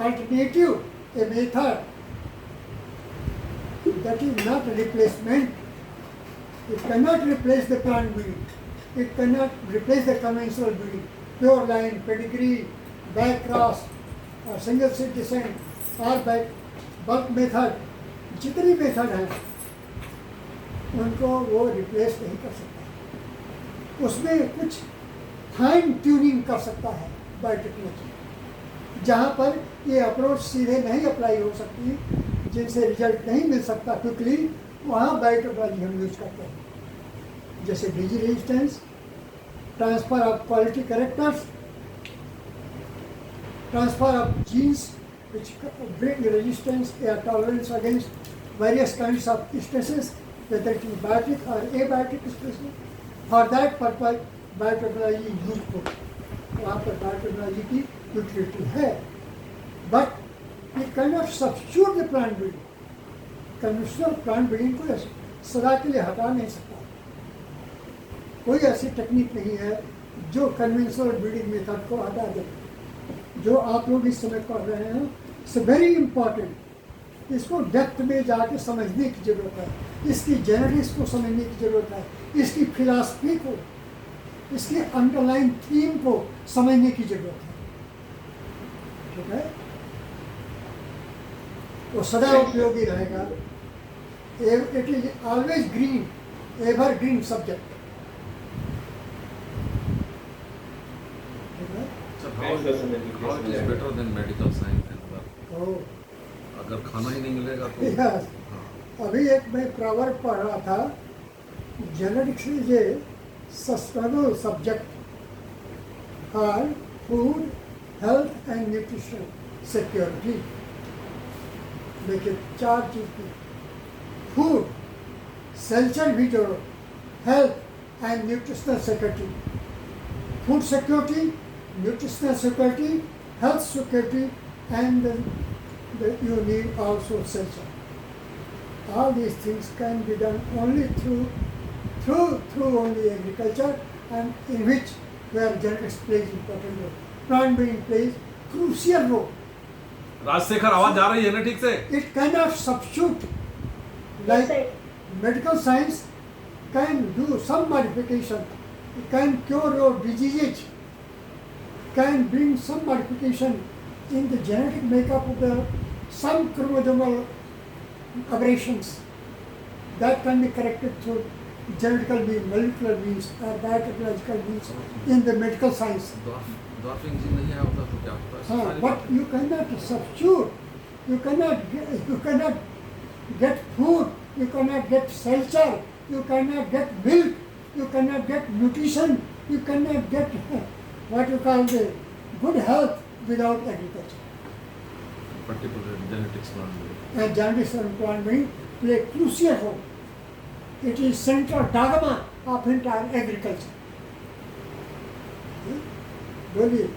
alternative, a method. That is not replacement. It can not replace the plant breeding. It can not replace the conventional breeding. Pure line, pedigree, back cross और single seed decent और back bulk method, जितनी method हैं उनको वो replace नहीं कर सकता. उसमें कुछ फाइन ट्यूनिंग कर सकता है बायोटेक्नोलॉजी. जहाँ पर ये अप्रोच सीधे नहीं अप्लाई हो सकती, जिनसे रिजल्ट नहीं मिल सकता क्विकली, वहाँ बायोटेक्नोलॉजी हम यूज करते हैं. जैसे disease resistance, transfer of quality characters, transfer of genes which bring resistance or tolerance against various kinds of stresses, whether it is biotic or abiotic stresses. For that purpose, biotechnology is useful. वहाँ पर biotechnology की utility है. But it cannot substitute the plant breeding. Conventional plant breeding को सदा के लिए हटा नहीं सकता. कोई ऐसी टेक्निक नहीं है जो कन्वेंशनल ब्रीडिंग मेथड को हटा दे. जो आप लोग इस समय कर रहे हैं, इट्स वेरी इंपॉर्टेंट. इसको डेप्थ में जाके समझने की जरूरत है. इसकी जेनेटिक्स को समझने की जरूरत है. इसकी फिलॉसफी को, इसकी अंडरलाइन थीम को समझने की जरूरत है. ठीक है, वो सदा उपयोगी रहेगा. It is always green, ever green subject. How it is better than medical science and work? अगर खाना ही नहीं मिलेगा तो Yes. अभी एक मैं प्रवर्ब पढ़ रहा था, genetics is a sustainable subject for food, health and nutrition security. देखिए 4 चीज की, फूड, सेल्चर भी जोड़ो, health and nutritional security. Food security, nutritional security, health security, and you need also shelter. All these things can be done only through only agriculture, and in which where genetics plays important role. Plant breeding plays crucial role. Rajshekhar आवाज आ रही है ना ठीक से? It cannot substitute, like medical science can do some modification. It can cure your diseases. Can bring some modification in the genetic makeup of some chromosomal aberrations that can be corrected through genetical means, molecular means, or biotechnological means in the medical science. डॉर्फिंग जी नहीं होता तो क्या होता है? But you cannot substitute. You cannot get food. You cannot get shelter. You cannot get milk. You cannot get nutrition. You cannot get what you call the good health without agriculture. Particular genetics plant. And genetics and plant breeding play a crucial role. It is central dogma of entire agriculture. बोलिए.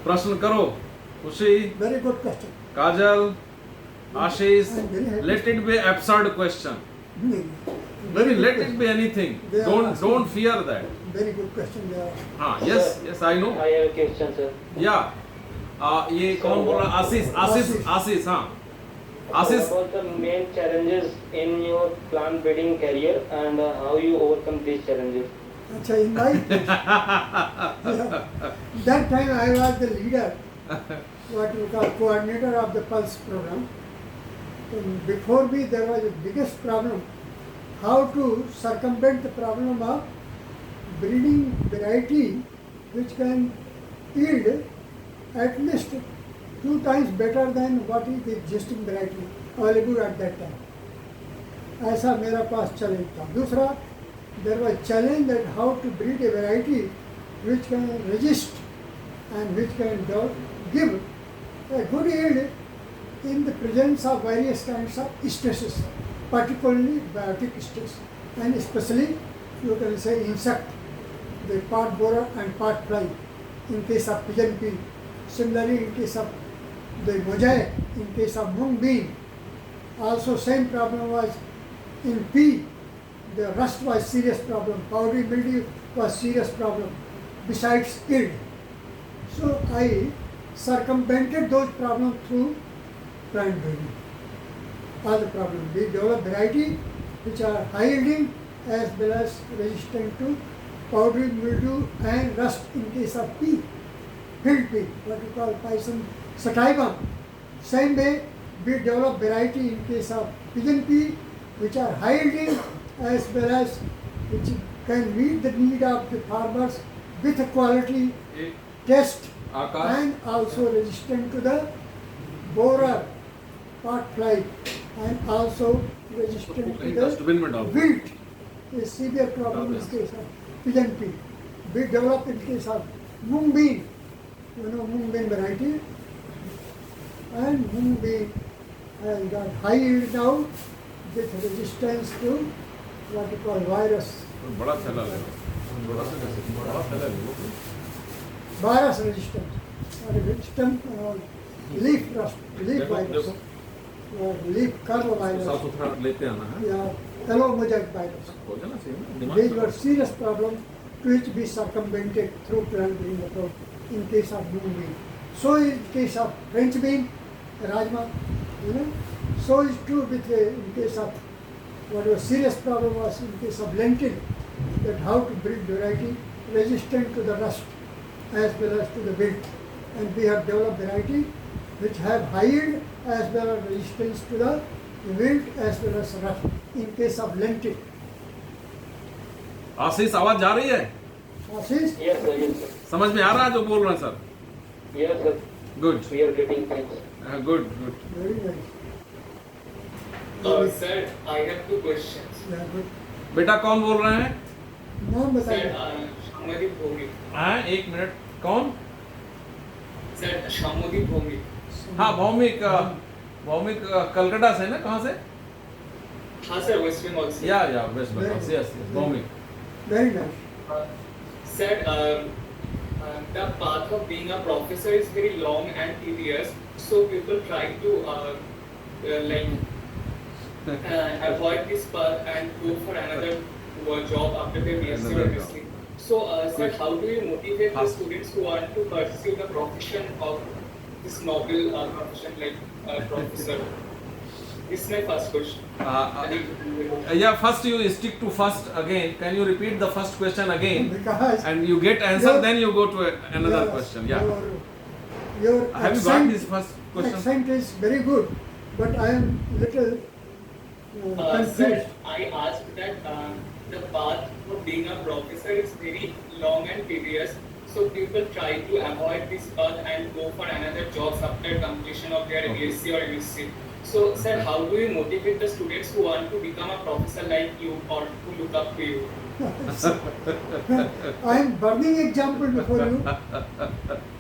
प्रश्न करो. खुशी. Very good question. Kajal, Ashish. I'm very happy. Let it be absurd question. Maybe let it be anything. They are Don't fear that. Very good question there. हाँ, yes, I know. I have a question, sir. Yeah. ये कौन बोल रहा? आशीष, हाँ. Asis, what are the main challenges in your plant breeding career and how you overcome these challenges? Acha, in my that time I was the leader, what you call coordinator of the Pulse program. And before me there was the biggest problem, how to circumvent the problem of breeding variety which can yield at least 2 times better than what is the existing variety available at that time. ऐसा मेरा पास challenge था. दूसरा, there was challenge that how to breed a variety which can resist and which can give a good yield in the presence of various kinds of stresses, particularly biotic stress, and especially you can say insect, the pot borer and pot fly in case of pigeon pea. Similarly, in case of the mosaic, in case of mung bean, also same problem was in pea. The rust was serious problem, powdery mildew was serious problem, besides yield. So I circumvented those problems through plant breeding. All the problems. We develop variety which are high yielding as well as resistant to powdery mildew and rust in case of pea, field pea, what you call Pisum sativum. Same way we develop variety in case of pigeon pea which are high yielding as well as which can meet the need of the farmers with a quality taste and also resistant to the borer, pot fly, and also resistant to the wilt, a severe problem in case of pigeon pea. We develop in case of mung bean, you know mung bean variety, and human being has got high yield now with resistance to what you call virus. बड़ा थैला ले लो, बड़ा से कैसे, बड़ा थैला ले लो। Virus resistance or resistant leaf rust, leaf देखो, virus, देखो। or leaf curve साफ virus, सुथरा लेते आना है, या yellow mosaic virus. हो जाना चाहिए ना, दिमाग These से। were serious problems which be circumvented through planting the crop in case of mung bean. So in case of French bean, rajma, you know. So is true with in case of what was serious problem was in case of lentil, that how to breed variety resistant to the rust as well as to the wilt. And we have developed variety which have high yield as well as resistance to the wilt as well as rust in case of lentil. आशीष आवाज जा रही है, Ashish? Yes, sir. Yes, sir. समझ में आ रहा है जो बोल रहे हैं sir? Yes, sir. Good, We are getting things. Good good. Very nice. Sir, I have two questions. Yeah, good. बेटा कौन बोल रहे हैं? नाम Sir, बताइए। Shamadip Bhomik. हाँ, एक मिनट, कौन? Sir, Shamadip Bhomik. हाँ, भौमिक, भौमिक कलकत्ता से ना, कहाँ से? हाँ sir, West Bengal से. या West Bengal, yes Bhowmik. Very nice. Sir, the path of being a professor is very long and tedious, so people try to avoid this path and go for another job after their BSc Another or job. BSc. So, sir, Good. how do you motivate the Fast. students who want to pursue the profession of this noble profession like professor? This is my first question. Yeah, first you stick to first again. Can you repeat the first question again? Because And you get answer, Your- then you go to another yes, question. Yeah. Your Have you got accent, this first question? accent is very good, but I am little Sir, confused. I asked that the path of being a professor is very long and tedious, so people try to avoid this path and go for another jobs after completion of their Okay. BSc or MSc. So, sir, how do you motivate the students who want to become a professor like you or who look up to you? I am burning example before you.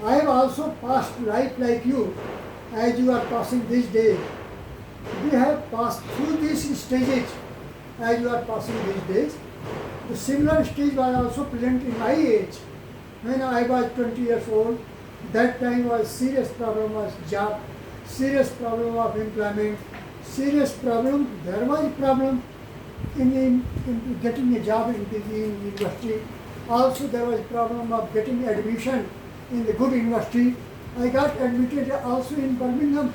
I have also passed life like you, as you are passing these days. We have passed through these stages as you are passing these days. The similar stage was also present in my age. When I was 20 years old, that time was serious problem was job, serious problem of employment, serious problem. There was problem in getting a job in the university. Also there was problem of getting admission in the good university. I got admitted also in Birmingham,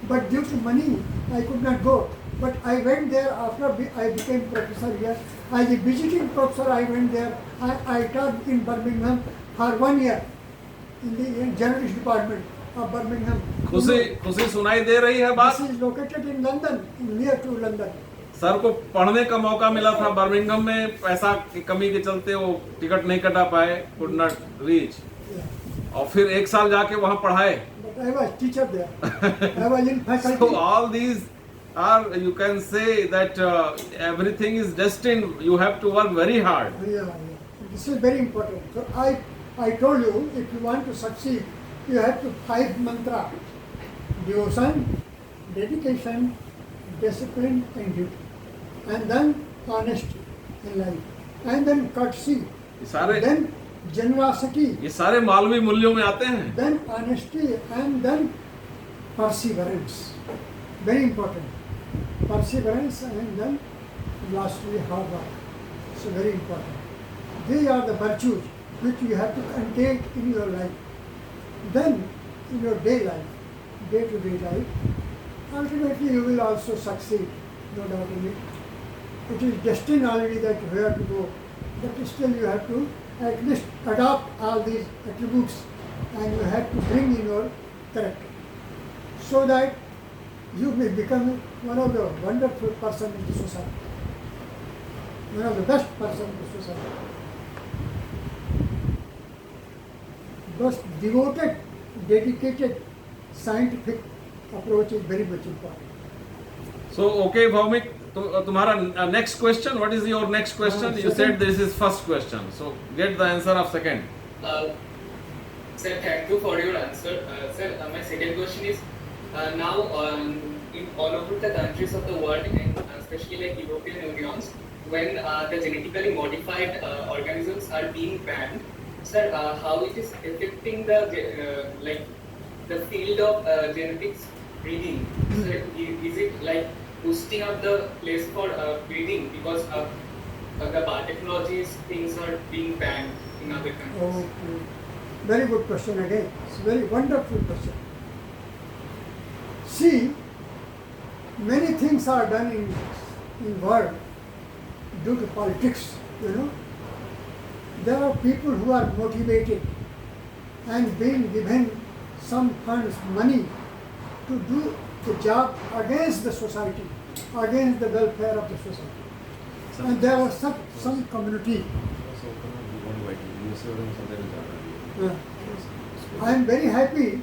but due to money I could not go. But I went there after I became professor here. As a visiting professor I went there. I taught in Birmingham for 1 year in the journalist department of Birmingham. खुशी सुनाई दे रही है बात? This is located in London, near to London. Sir को पढ़ने का मौका मिला था बर्मिंघम में, पैसा की कमी के चलते वो टिकट नहीं कटा पाए, could not reach. Yeah. और फिर एक साल जाके वहाँ पढ़ाए. But I was teacher there. I was in faculty. So all these are, you can say that everything is destined. You have to work very hard. Yeah. This is very important. So I told you, if you want to succeed, you have to 5 mantra: devotion, dedication, discipline, and duty, and then honesty in life, and then courtesy, then generosity, ये सारे मालवी मूल्यों में आते हैं. then honesty, and then perseverance. Very important. Perseverance, and then lastly hard work. So very important. These are the virtues which you have to undertake in your life. Then in your day-to-day life, ultimately you will also succeed, no doubt in it. It is destined already that you have to go, but still you have to at least adopt all these attributes and you have to bring in your character so that you may become one of the wonderful person in the society, one of the best person in the society. Thus devoted, dedicated, scientific approach is very much important. So okay, Bhaumik, तुम्हारा next question. What is your next question? You said this is first question. So get the answer of second. Sir, thank you for your answer. Sir, my second question is, now in all over the countries of the world, and especially like European Unions, when the genetically modified organisms are being banned, sir, how it is affecting the like the field of genetics breeding? So is it like boosting up the place for breeding because the biotechnologies things are being banned in other countries? Okay. Very good question again. It's a very wonderful question. See, many things are done in world due to politics, you know. There are people who are motivated and being given some funds, money to do the job against the society, against the welfare of the society. And there are some community. I am very happy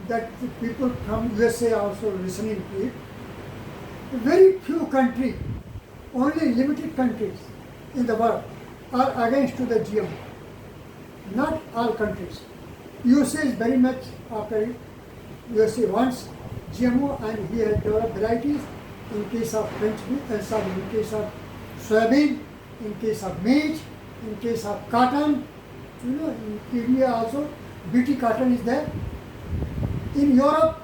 that the people from USA also listening to it. Very few countries, only limited countries in the world are against to the GMO. Not all countries. USA is very much after it. USA wants GMO and he has developed varieties in case of French bean, in case of soybean, in case of maize, in case of cotton. You know, in India also, BT cotton is there. In Europe,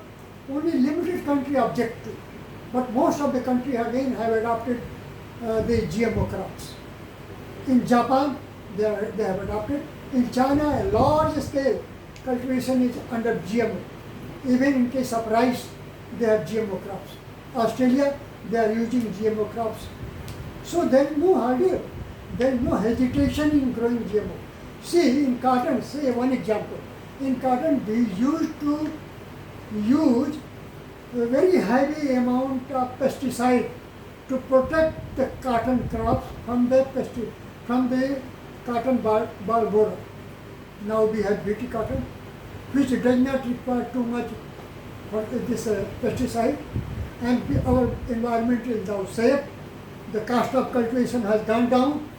only limited country object to, but most of the country again have adopted the GMO crops. In Japan, they have adopted. In China, a large scale cultivation is under GMO. Even in case of rice, they have GMO crops. Australia, they are using GMO crops. So there is no hardship, there is no hesitation in growing GMO. See, in cotton, say one example. In cotton, we used to use a very heavy amount of pesticide to protect the cotton crops from the cotton ball borer. Now we have BT cotton, which does not require too much for this pesticide, and our environment is now safe. The cost of cultivation has gone down,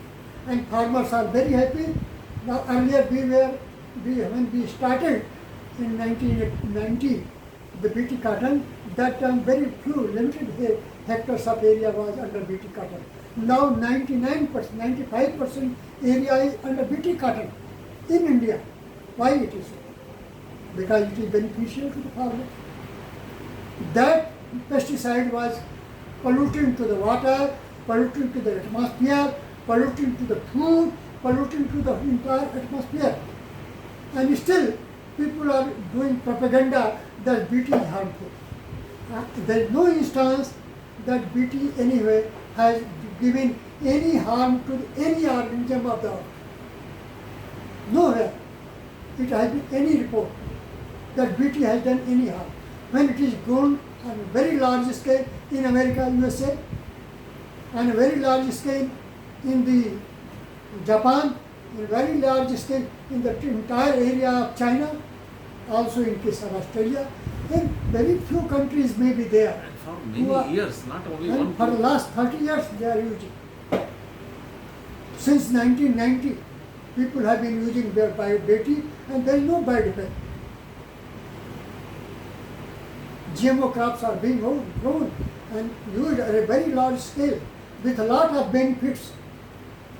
and farmers are very happy. Now earlier when we started in 1990 the BT cotton, that time very few limited hectares of area was under BT cotton. Now 99%, 95% area is under BT cotton in India. Why it is so? Because it is beneficial to the farmer. That pesticide was polluting to the water, polluting to the atmosphere, polluting to the food, polluting to the entire atmosphere. And still people are doing propaganda that BT is harmful. There is no instance that BT anyway has given any harm to any organism of the earth. Nowhere it has been any report that BT has done any harm. When it is grown on a very large scale in America, USA, and a very large scale in the Japan, in a very large scale in the entire area of China, also in case of Australia, then very few countries may be there. And for many years, not only And one. for the last 30 years they are using. Since 1990, people have been using their BT and there is no bad effect. GMO crops are being grown and used at a very large scale with a lot of benefits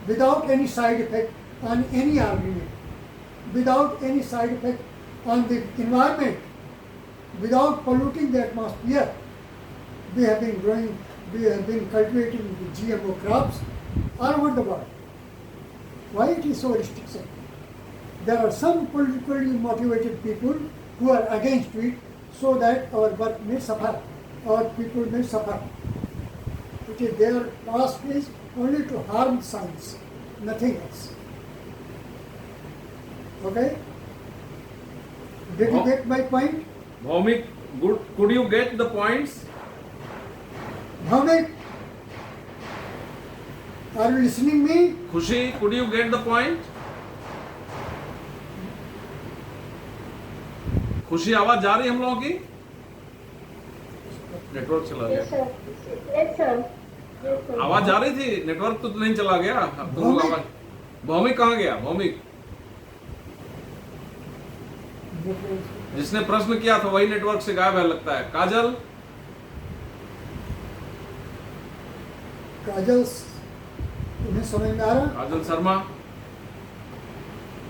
without any side effect on any organism, without any side effect on the environment, without polluting the atmosphere. We have been cultivating the GMO crops all over the world. Why it is so restricted? There are some politically motivated people who are against it so that our work may suffer, our people may suffer. It is their task is only to harm science, nothing else. Okay? Did you get my point? Bhaumik, good. Could you get the points? Bhaumik, are you listening me? Khushi, could you get the point? खुशी आवाज जा रही है हम लोगों की? Network चला गया। Yes, sir. Yes, sir. Yes, sir. आवाज जा रही थी, नेटवर्क तो नहीं चला गया। तुम लोग आवाज। भौमिक कहाँ गया? भौमिक। जिसने प्रश्न किया था वही नेटवर्क से गायब है लगता है। काजल, काजल तुम्हें समझ में आ रहा? काजल शर्मा,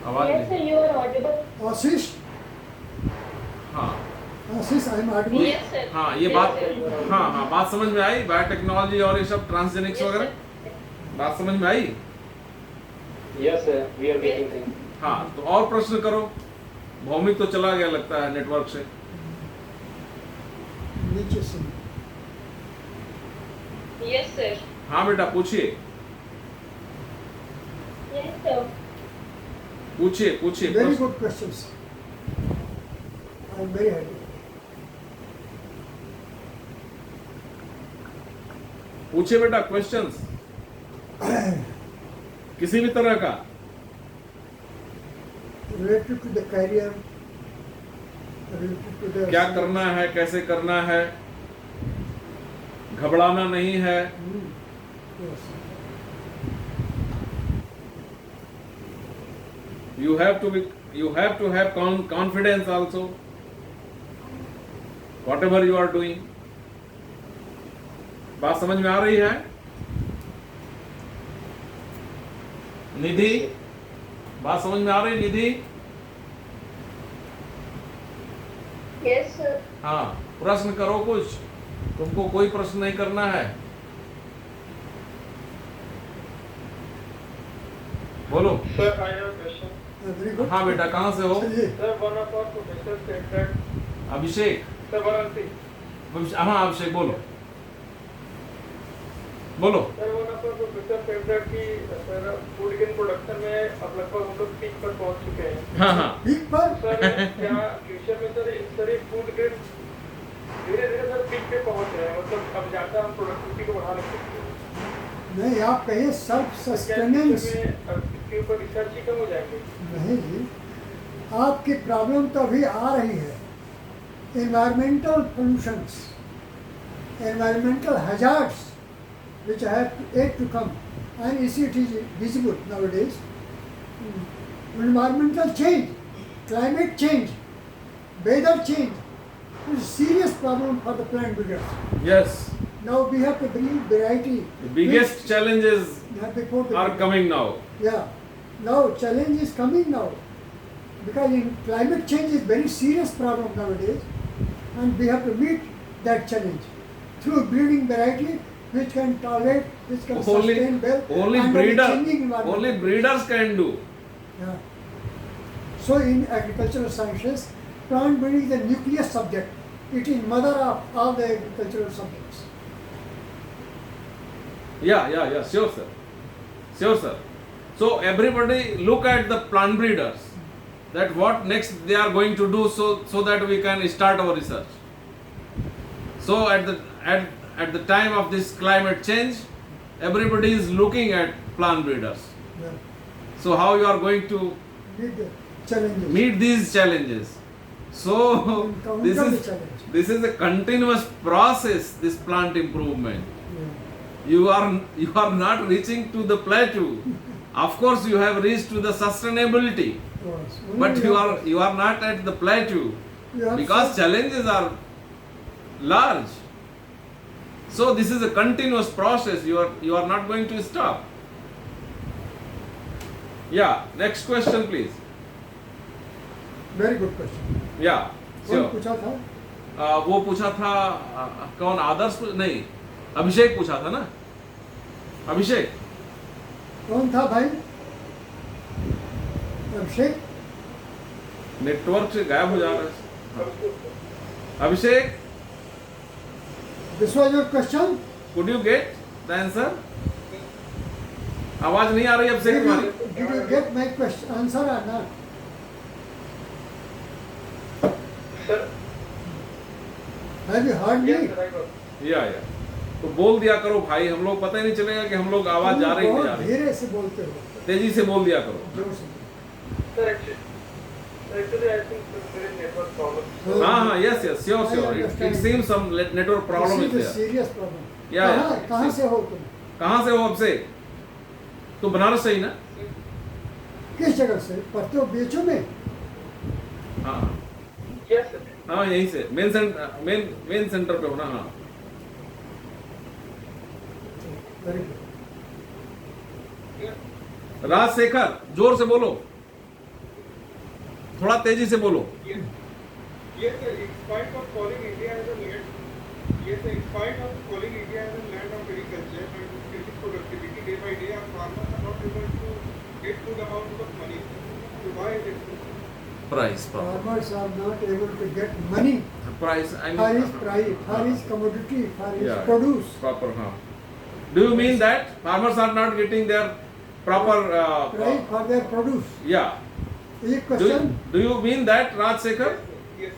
आवाज Yes, नहीं। sir, you are audible. Ashish, हाँ Ashish I am audible? Yes, sir. हाँ, ये Yes, बात, sir. हाँ बात समझ में आई। बायोटेक्नोलॉजी और ये सब ट्रांसजेनिक्स Yes, वगैरह sir. बात समझ में आई। Yes, sir. We are getting things. हाँ, तो और प्रश्न करो। भौमिक तो चला गया लगता है नेटवर्क से। नीचे से Yes, sir. हाँ बेटा पूछिए, Yes, sir. पूछिए पूछिए। वेरी प्रश्न- good questions, I am very happy. पूछिए बेटा क्वेश्चंस, किसी भी तरह का। Related to the career, related to the क्या करना है, कैसे करना है, घबराना नहीं है। You have to have confidence also, whatever you are doing. बात समझ में आ रही है? निधि, बात समझ में आ रही निधि? Yes, sir. हाँ, प्रश्न करो कुछ। तुमको कोई प्रश्न नहीं करना है। बोलो। Sir, I have a question. Very good. हाँ बेटा, कहाँ से हो? चलिए, Sir, one of our professors said that. Abhishek. Sir, Varanasi. हाँ अभिषेक बोलो, बोलो। Sir, one of our professors said that कि sir food grain production में अब लगभग हम लोग पीक पर पहुंच चुके हैं. हाँ हाँ पीक पर सर क्या फ्यूचर में सर ये फूड ग्रेन धीरे-धीरे सर पीक पे पहुंच रहे हैं, मतलब अब ज्यादा हम प्रोडक्टिविटी को बढ़ा नहीं सकते. नहीं, आप कहिए सेल्फ क्या सस्टेनेंस। इसके ऊपर रिसर्च ही कम हो जाएंगे? नहीं जी, आपकी प्रॉब्लम तो अभी आ रही है। Environmental pollutions, environmental hazards which have yet to come, and you see it is visible nowadays. Environmental change, climate change, weather change is a serious problem for the plant breeders. yes, Now we have to bring variety. the biggest challenges before the are coming now. Yeah, now challenge is coming now, because in climate change is very serious problem nowadays, and we have to meet that challenge through breeding variety which can tolerate, which can sustain well under the changing environment. only breeders can do. Yeah. So in agricultural sciences, plant breeding is the nucleus subject. It is mother of all the agricultural subjects. Yeah, sure sir. So everybody look at the plant breeders, that what next they are going to do, so that we can start our research. So at the time of this climate change, everybody is looking at plant breeders. Yeah. So how you are going to Meet the challenges. meet these challenges? So Encounter this the is challenge. a continuous process, this plant improvement. Yeah. You are not reaching to the plateau. Of course you have reached to the sustainability, Yes. but Only you are not at the plateau, you have because challenges are large. So this is a continuous process. You are not going to stop. Yeah, next question please. very good question. Yeah, कौन sure. पूछा था? वो पूछा था कौन, आदर्श नहीं, अभिषेक पूछा था ना। अभिषेक, कौन था भाई? अभिषेक? नेटवर्क से गायब हो जा रहा है। अभिषेक, This was your question? could you get the answer? आवाज नहीं आ रही अभिषेक तुम्हारी। Did you get my question answer or not? Sir, Have you heard me? yes, sir, I got. या तो बोल दिया करो भाई, हम लोग पता ही नहीं चलेगा कि हम लोग आवाज जा रही नहीं जा बहुत रही। धीरे से बोलते हो, तेजी से बोल दिया करो। जोर से। Sir, actually, I think there is network problem. हाँ, yes, sure. It seems some network problem is This is a there. serious problem. Yeah. कहाँ से हो तुम? कहाँ से हो अभिषेक? तो बनारस से ही ना? किस जगह से? पढ़ते हो बीएचयू में? हाँ, यस सर हाँ यहीं से मेन सेंटर पे हो ना। हाँ वेरी गुड। राजशेखर जोर से बोलो, थोड़ा तेजी से बोलो। Yes, sir. In spite of calling India as a land, yes, sir. In spite of calling India as a land of agriculture and increasing productivity day by day, our farmers are not able to get good amount of money. So why is it so? Price, Farmers are not able to get money price. I for his mean, price, for his commodity, for his Yeah. produce. proper. हाँ. Do you mean that farmers are not getting their proper? Price for their produce. Yeah. Is it question? Do you mean that, Rajsekhar? Yes,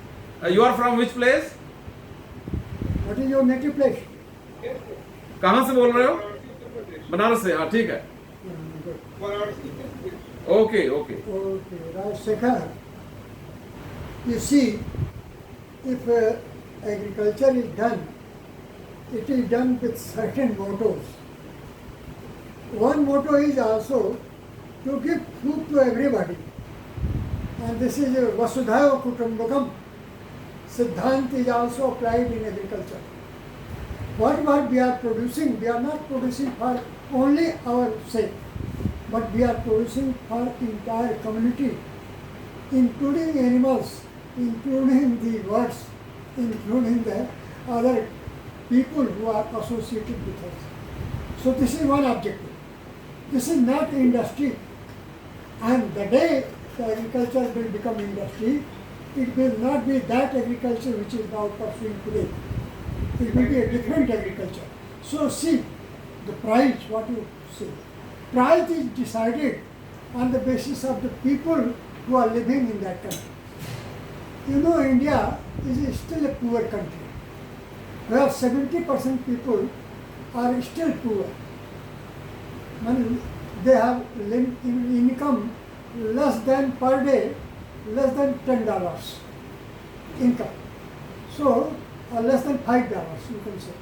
You are from which place? What is your native place? yes, sir. कहाँ से बोल रहे हो? Varanasi, Uttar Pradesh. Banaras से। हाँ ठीक है। Good. Varanasi, Uttar Pradesh. Okay, okay. Okay, Rajsekhar. You see, if agriculture is done, it is done with certain mottos. One motto is also to give food to everybody. And this is Vasudhaiva Kutumbakam. Siddhant is also applied in agriculture. Whatever we are producing, we are not producing for only our sake, but we are producing for entire community, including animals, including the birds, including the other people who are associated with us. So this is one objective. This is not industry. And the day the agriculture will become industry, it will not be that agriculture which is now pursuing today. It will be a different agriculture. So see, the price, what you say. Price is decided on the basis of the people who are living in that country. You know, India is still a poor country, where 70% people are still poor. They have income less than per day, less than $10 income. So, or less than $5, you can say.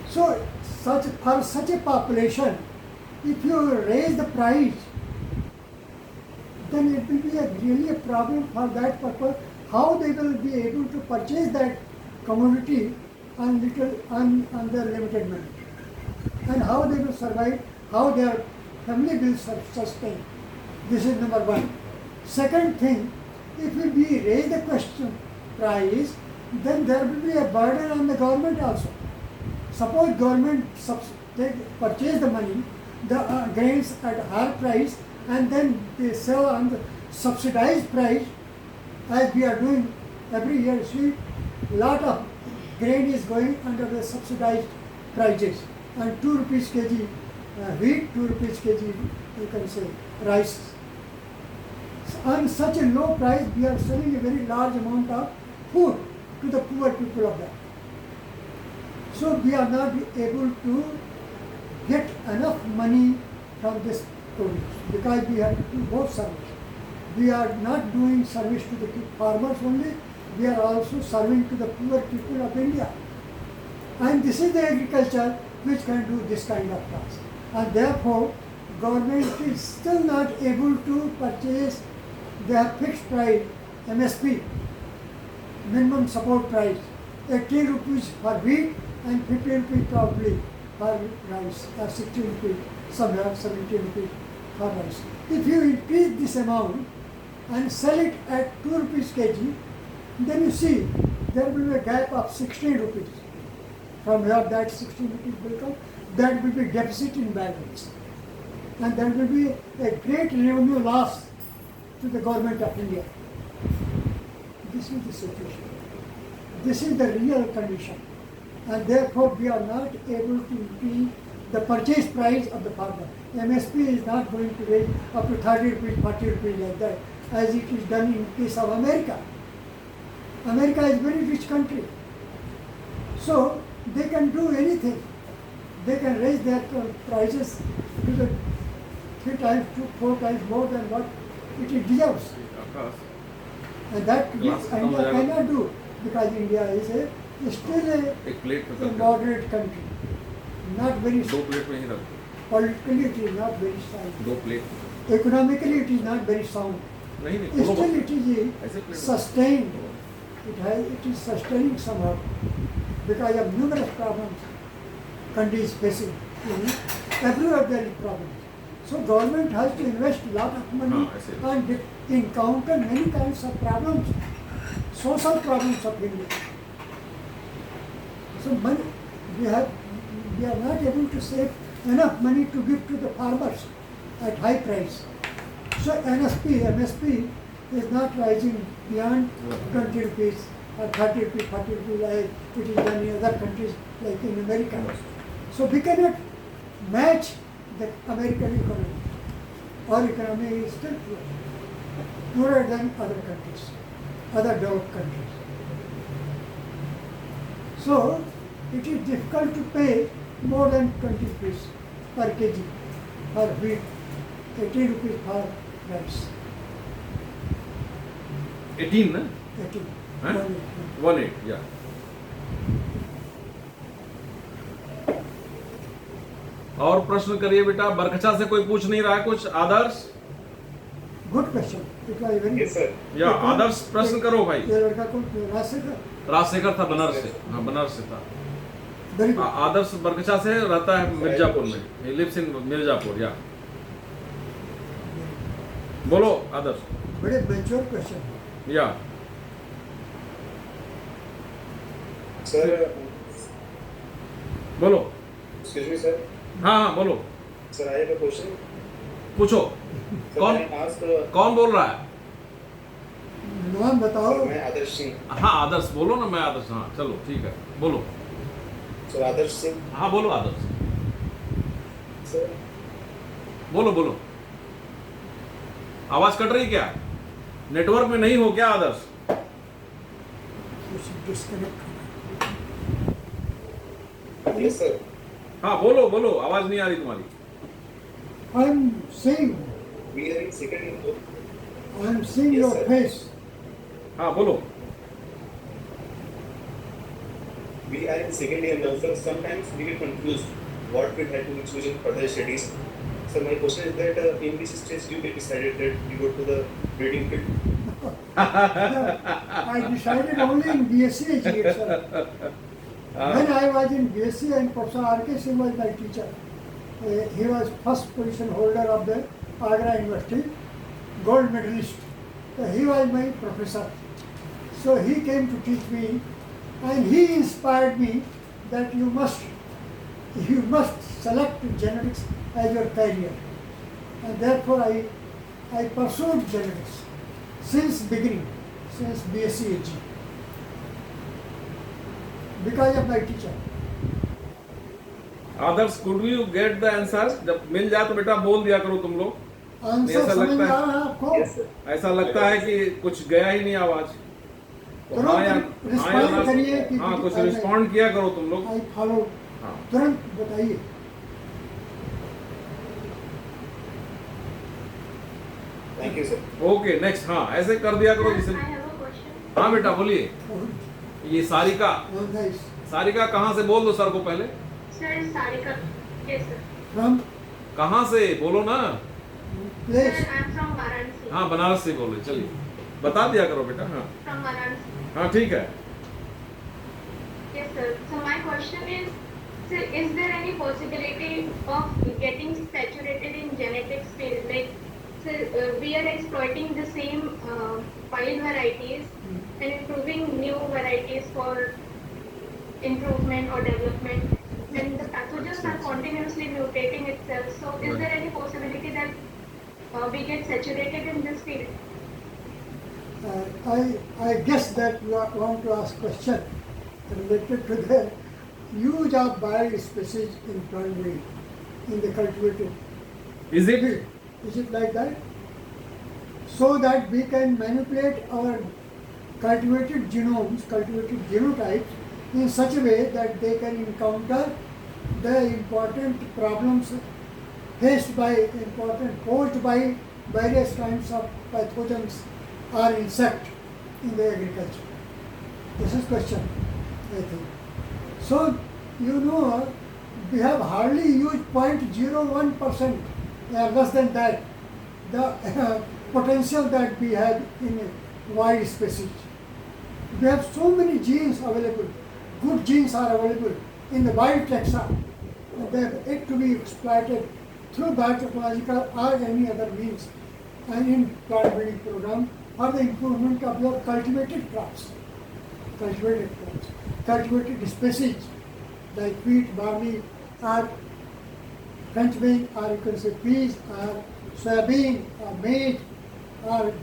So, for such a population, if you raise the price, then it will be really a problem for that purpose. How they will be able to purchase that commodity on their limited money, and how they will survive, how their family will sustain. This is number one. Second thing, if we raise the question price, then there will be a burden on the government also. Suppose government they purchase the money, the grains at higher price, and then they sell on the subsidized price, as we are doing every year. See, lot of grain is going under the subsidized prices, and 2 rupees kg wheat, 2 rupees kg, you can say, rice. On such a low price, we are selling a very large amount of food to the poor people of that. So we are not able to get enough money from this produce, because we have to do both service. We are not doing service to the farmers only, we are also serving to the poor people of India. And this is the agriculture which can do this kind of task. And therefore, government is still not able to purchase their fixed price, MSP, minimum support price, 80 rupees for wheat and 50 rupees probably for rice, or 60 rupees, somewhere 70 rupees for rice. If you increase this amount and sell it at 2 rupees kg, then you see there will be a gap of 16 rupees. From where that 16 rupees will come, that will be deficit in balance. And there will be a great revenue loss to the government of India. This is the situation. This is the real condition. And therefore we are not able to increase the purchase price of the farmer. MSP is not going to raise up to 30 rupees, 40 rupees like that, as it is done in case of America. America is a very rich country. So they can do anything. They can raise their prices to the 3 times to 4 times more than what it deserves. And that India cannot do, because India is still a moderate country. Not very, 2 plate में ही रख दो। politically it is not very sound. 2 plate Economically it is not very sound. नहीं Still it is ऐसे plate sustained it is sustaining somehow because of numerous problems countries facing. Everywhere there is problems. So government has to invest a lot of money I see. and encounter many kinds of problems, social problems of India. So money, we are not able to save enough money to give to the farmers at high price. So MSP is not rising beyond 20 rupees or 30 rupees, 40 rupees like it is done in other countries like in America. So we cannot match the American economy. Our economy is still poorer than other countries, other developed countries. So it is difficult to pay more than 20 rupees per kg for wheat, 80 rupees for rice. 18 ना 18. Huh? 18 yeah. और प्रश्न करिए बेटा, बरकचा से कोई पूछ नहीं रहा है कुछ? आदर्श Good question. It was very Yes, sir. या आदर्श प्रश्न करो भाई। ये लड़का कौन राजशेखर? राजशेखर था, बनारस से। हाँ, बनारस से था। Very good. आदर्श बरकचा से रहता है मिर्जापुर में। He lives in मिर्जापुर या। बोलो आदर्श। बड़े mature question. या Sir, बोलो। excuse me, sir. हाँ हाँ बोलो। Sir, I have a question. पूछो। Sir, कौन can I ask, कौन बोल रहा है? नाम बताओ। sir, मैं आदर्श सिंह। हाँ आदर्श बोलो ना, मैं आदर्श। हाँ चलो ठीक है, बोलो। Sir, आदर्श सिंह। हाँ बोलो आदर्श, Sir, बोलो बोलो। आवाज कट रही क्या? नेटवर्क में नहीं हो क्या आदर्श? You should disconnect. yes, sir. हाँ बोलो बोलो, आवाज नहीं आ रही तुम्हारी। I'm seeing We are in second year. Yes, Yes, your sir. face. हाँ बोलो। We are in second year now, sir. Sometimes we get confused what we had to choose in further studies. So my question is that in this stage you get decided that you go to the breeding field. I decided only in BSc itself. When I was in BSc and Professor R.K. Singh was my teacher. He was first position holder of the Agra University, gold medalist. So he was my professor. So he came to teach me and he inspired me that you must select genetics as your career. And therefore I pursued genetics since beginning, since BSc AG. Because of my teacher. Adarsh, could you get the answer? जब मिल जाए तो बेटा बोल दिया करो तुम लोग। Answer ऐसा समझ में लगता आ है- रहा है आपको? Yes, sir. ऐसा लगता है कि कुछ गया ही नहीं आवाज। तो तुरंत हाँ या respond ना- करिए कि- हाँ कुछ कि- रिस्पॉन्ड किया करो तुम लोग। I follow. हाँ तुरंत बताइए। Thank you, sir. Okay next. हाँ ऐसे कर दिया करो जैसे। I have a question. हाँ बेटा बोलिए। ये सारिका, Oh, nice. सारिका कहाँ से? बोल दो सर को पहले। Sir, Sarika. Yes, sir. From कहाँ से बोलो ना। place. Sir, I'm from Varanasi. हाँ बनारस से बोलो, चलिए बता दिया करो बेटा। हाँ From Varanasi. हाँ ठीक है। Yes, sir. So my question is, sir, is there any possibility of getting saturated in genetics field? Like, sir, we are exploiting the same wild varieties and improving new varieties for improvement or development. And the pathogens are continuously mutating itself. So, is there any possibility that we get saturated in this field? I guess that you want to ask question related to the use of wild species in plant breeding in the cultivated Is it? field. Is it like that? So that we can manipulate our cultivated genomes, cultivated genotypes in such a way that they can encounter the important problems posed by various kinds of pathogens or insect in the agriculture. This is question, I think. So, we have hardly used 0.01% or less than that, the potential that we have in wild species. We have so many genes available. Good genes are available in the biotaxa. And they have yet to be exploited through biotechnological or any other means and in plant breeding program for the improvement of your cultivated crops. Cultivated species like wheat, barley, or French bean, or you can say peas, or soybean, or maize, or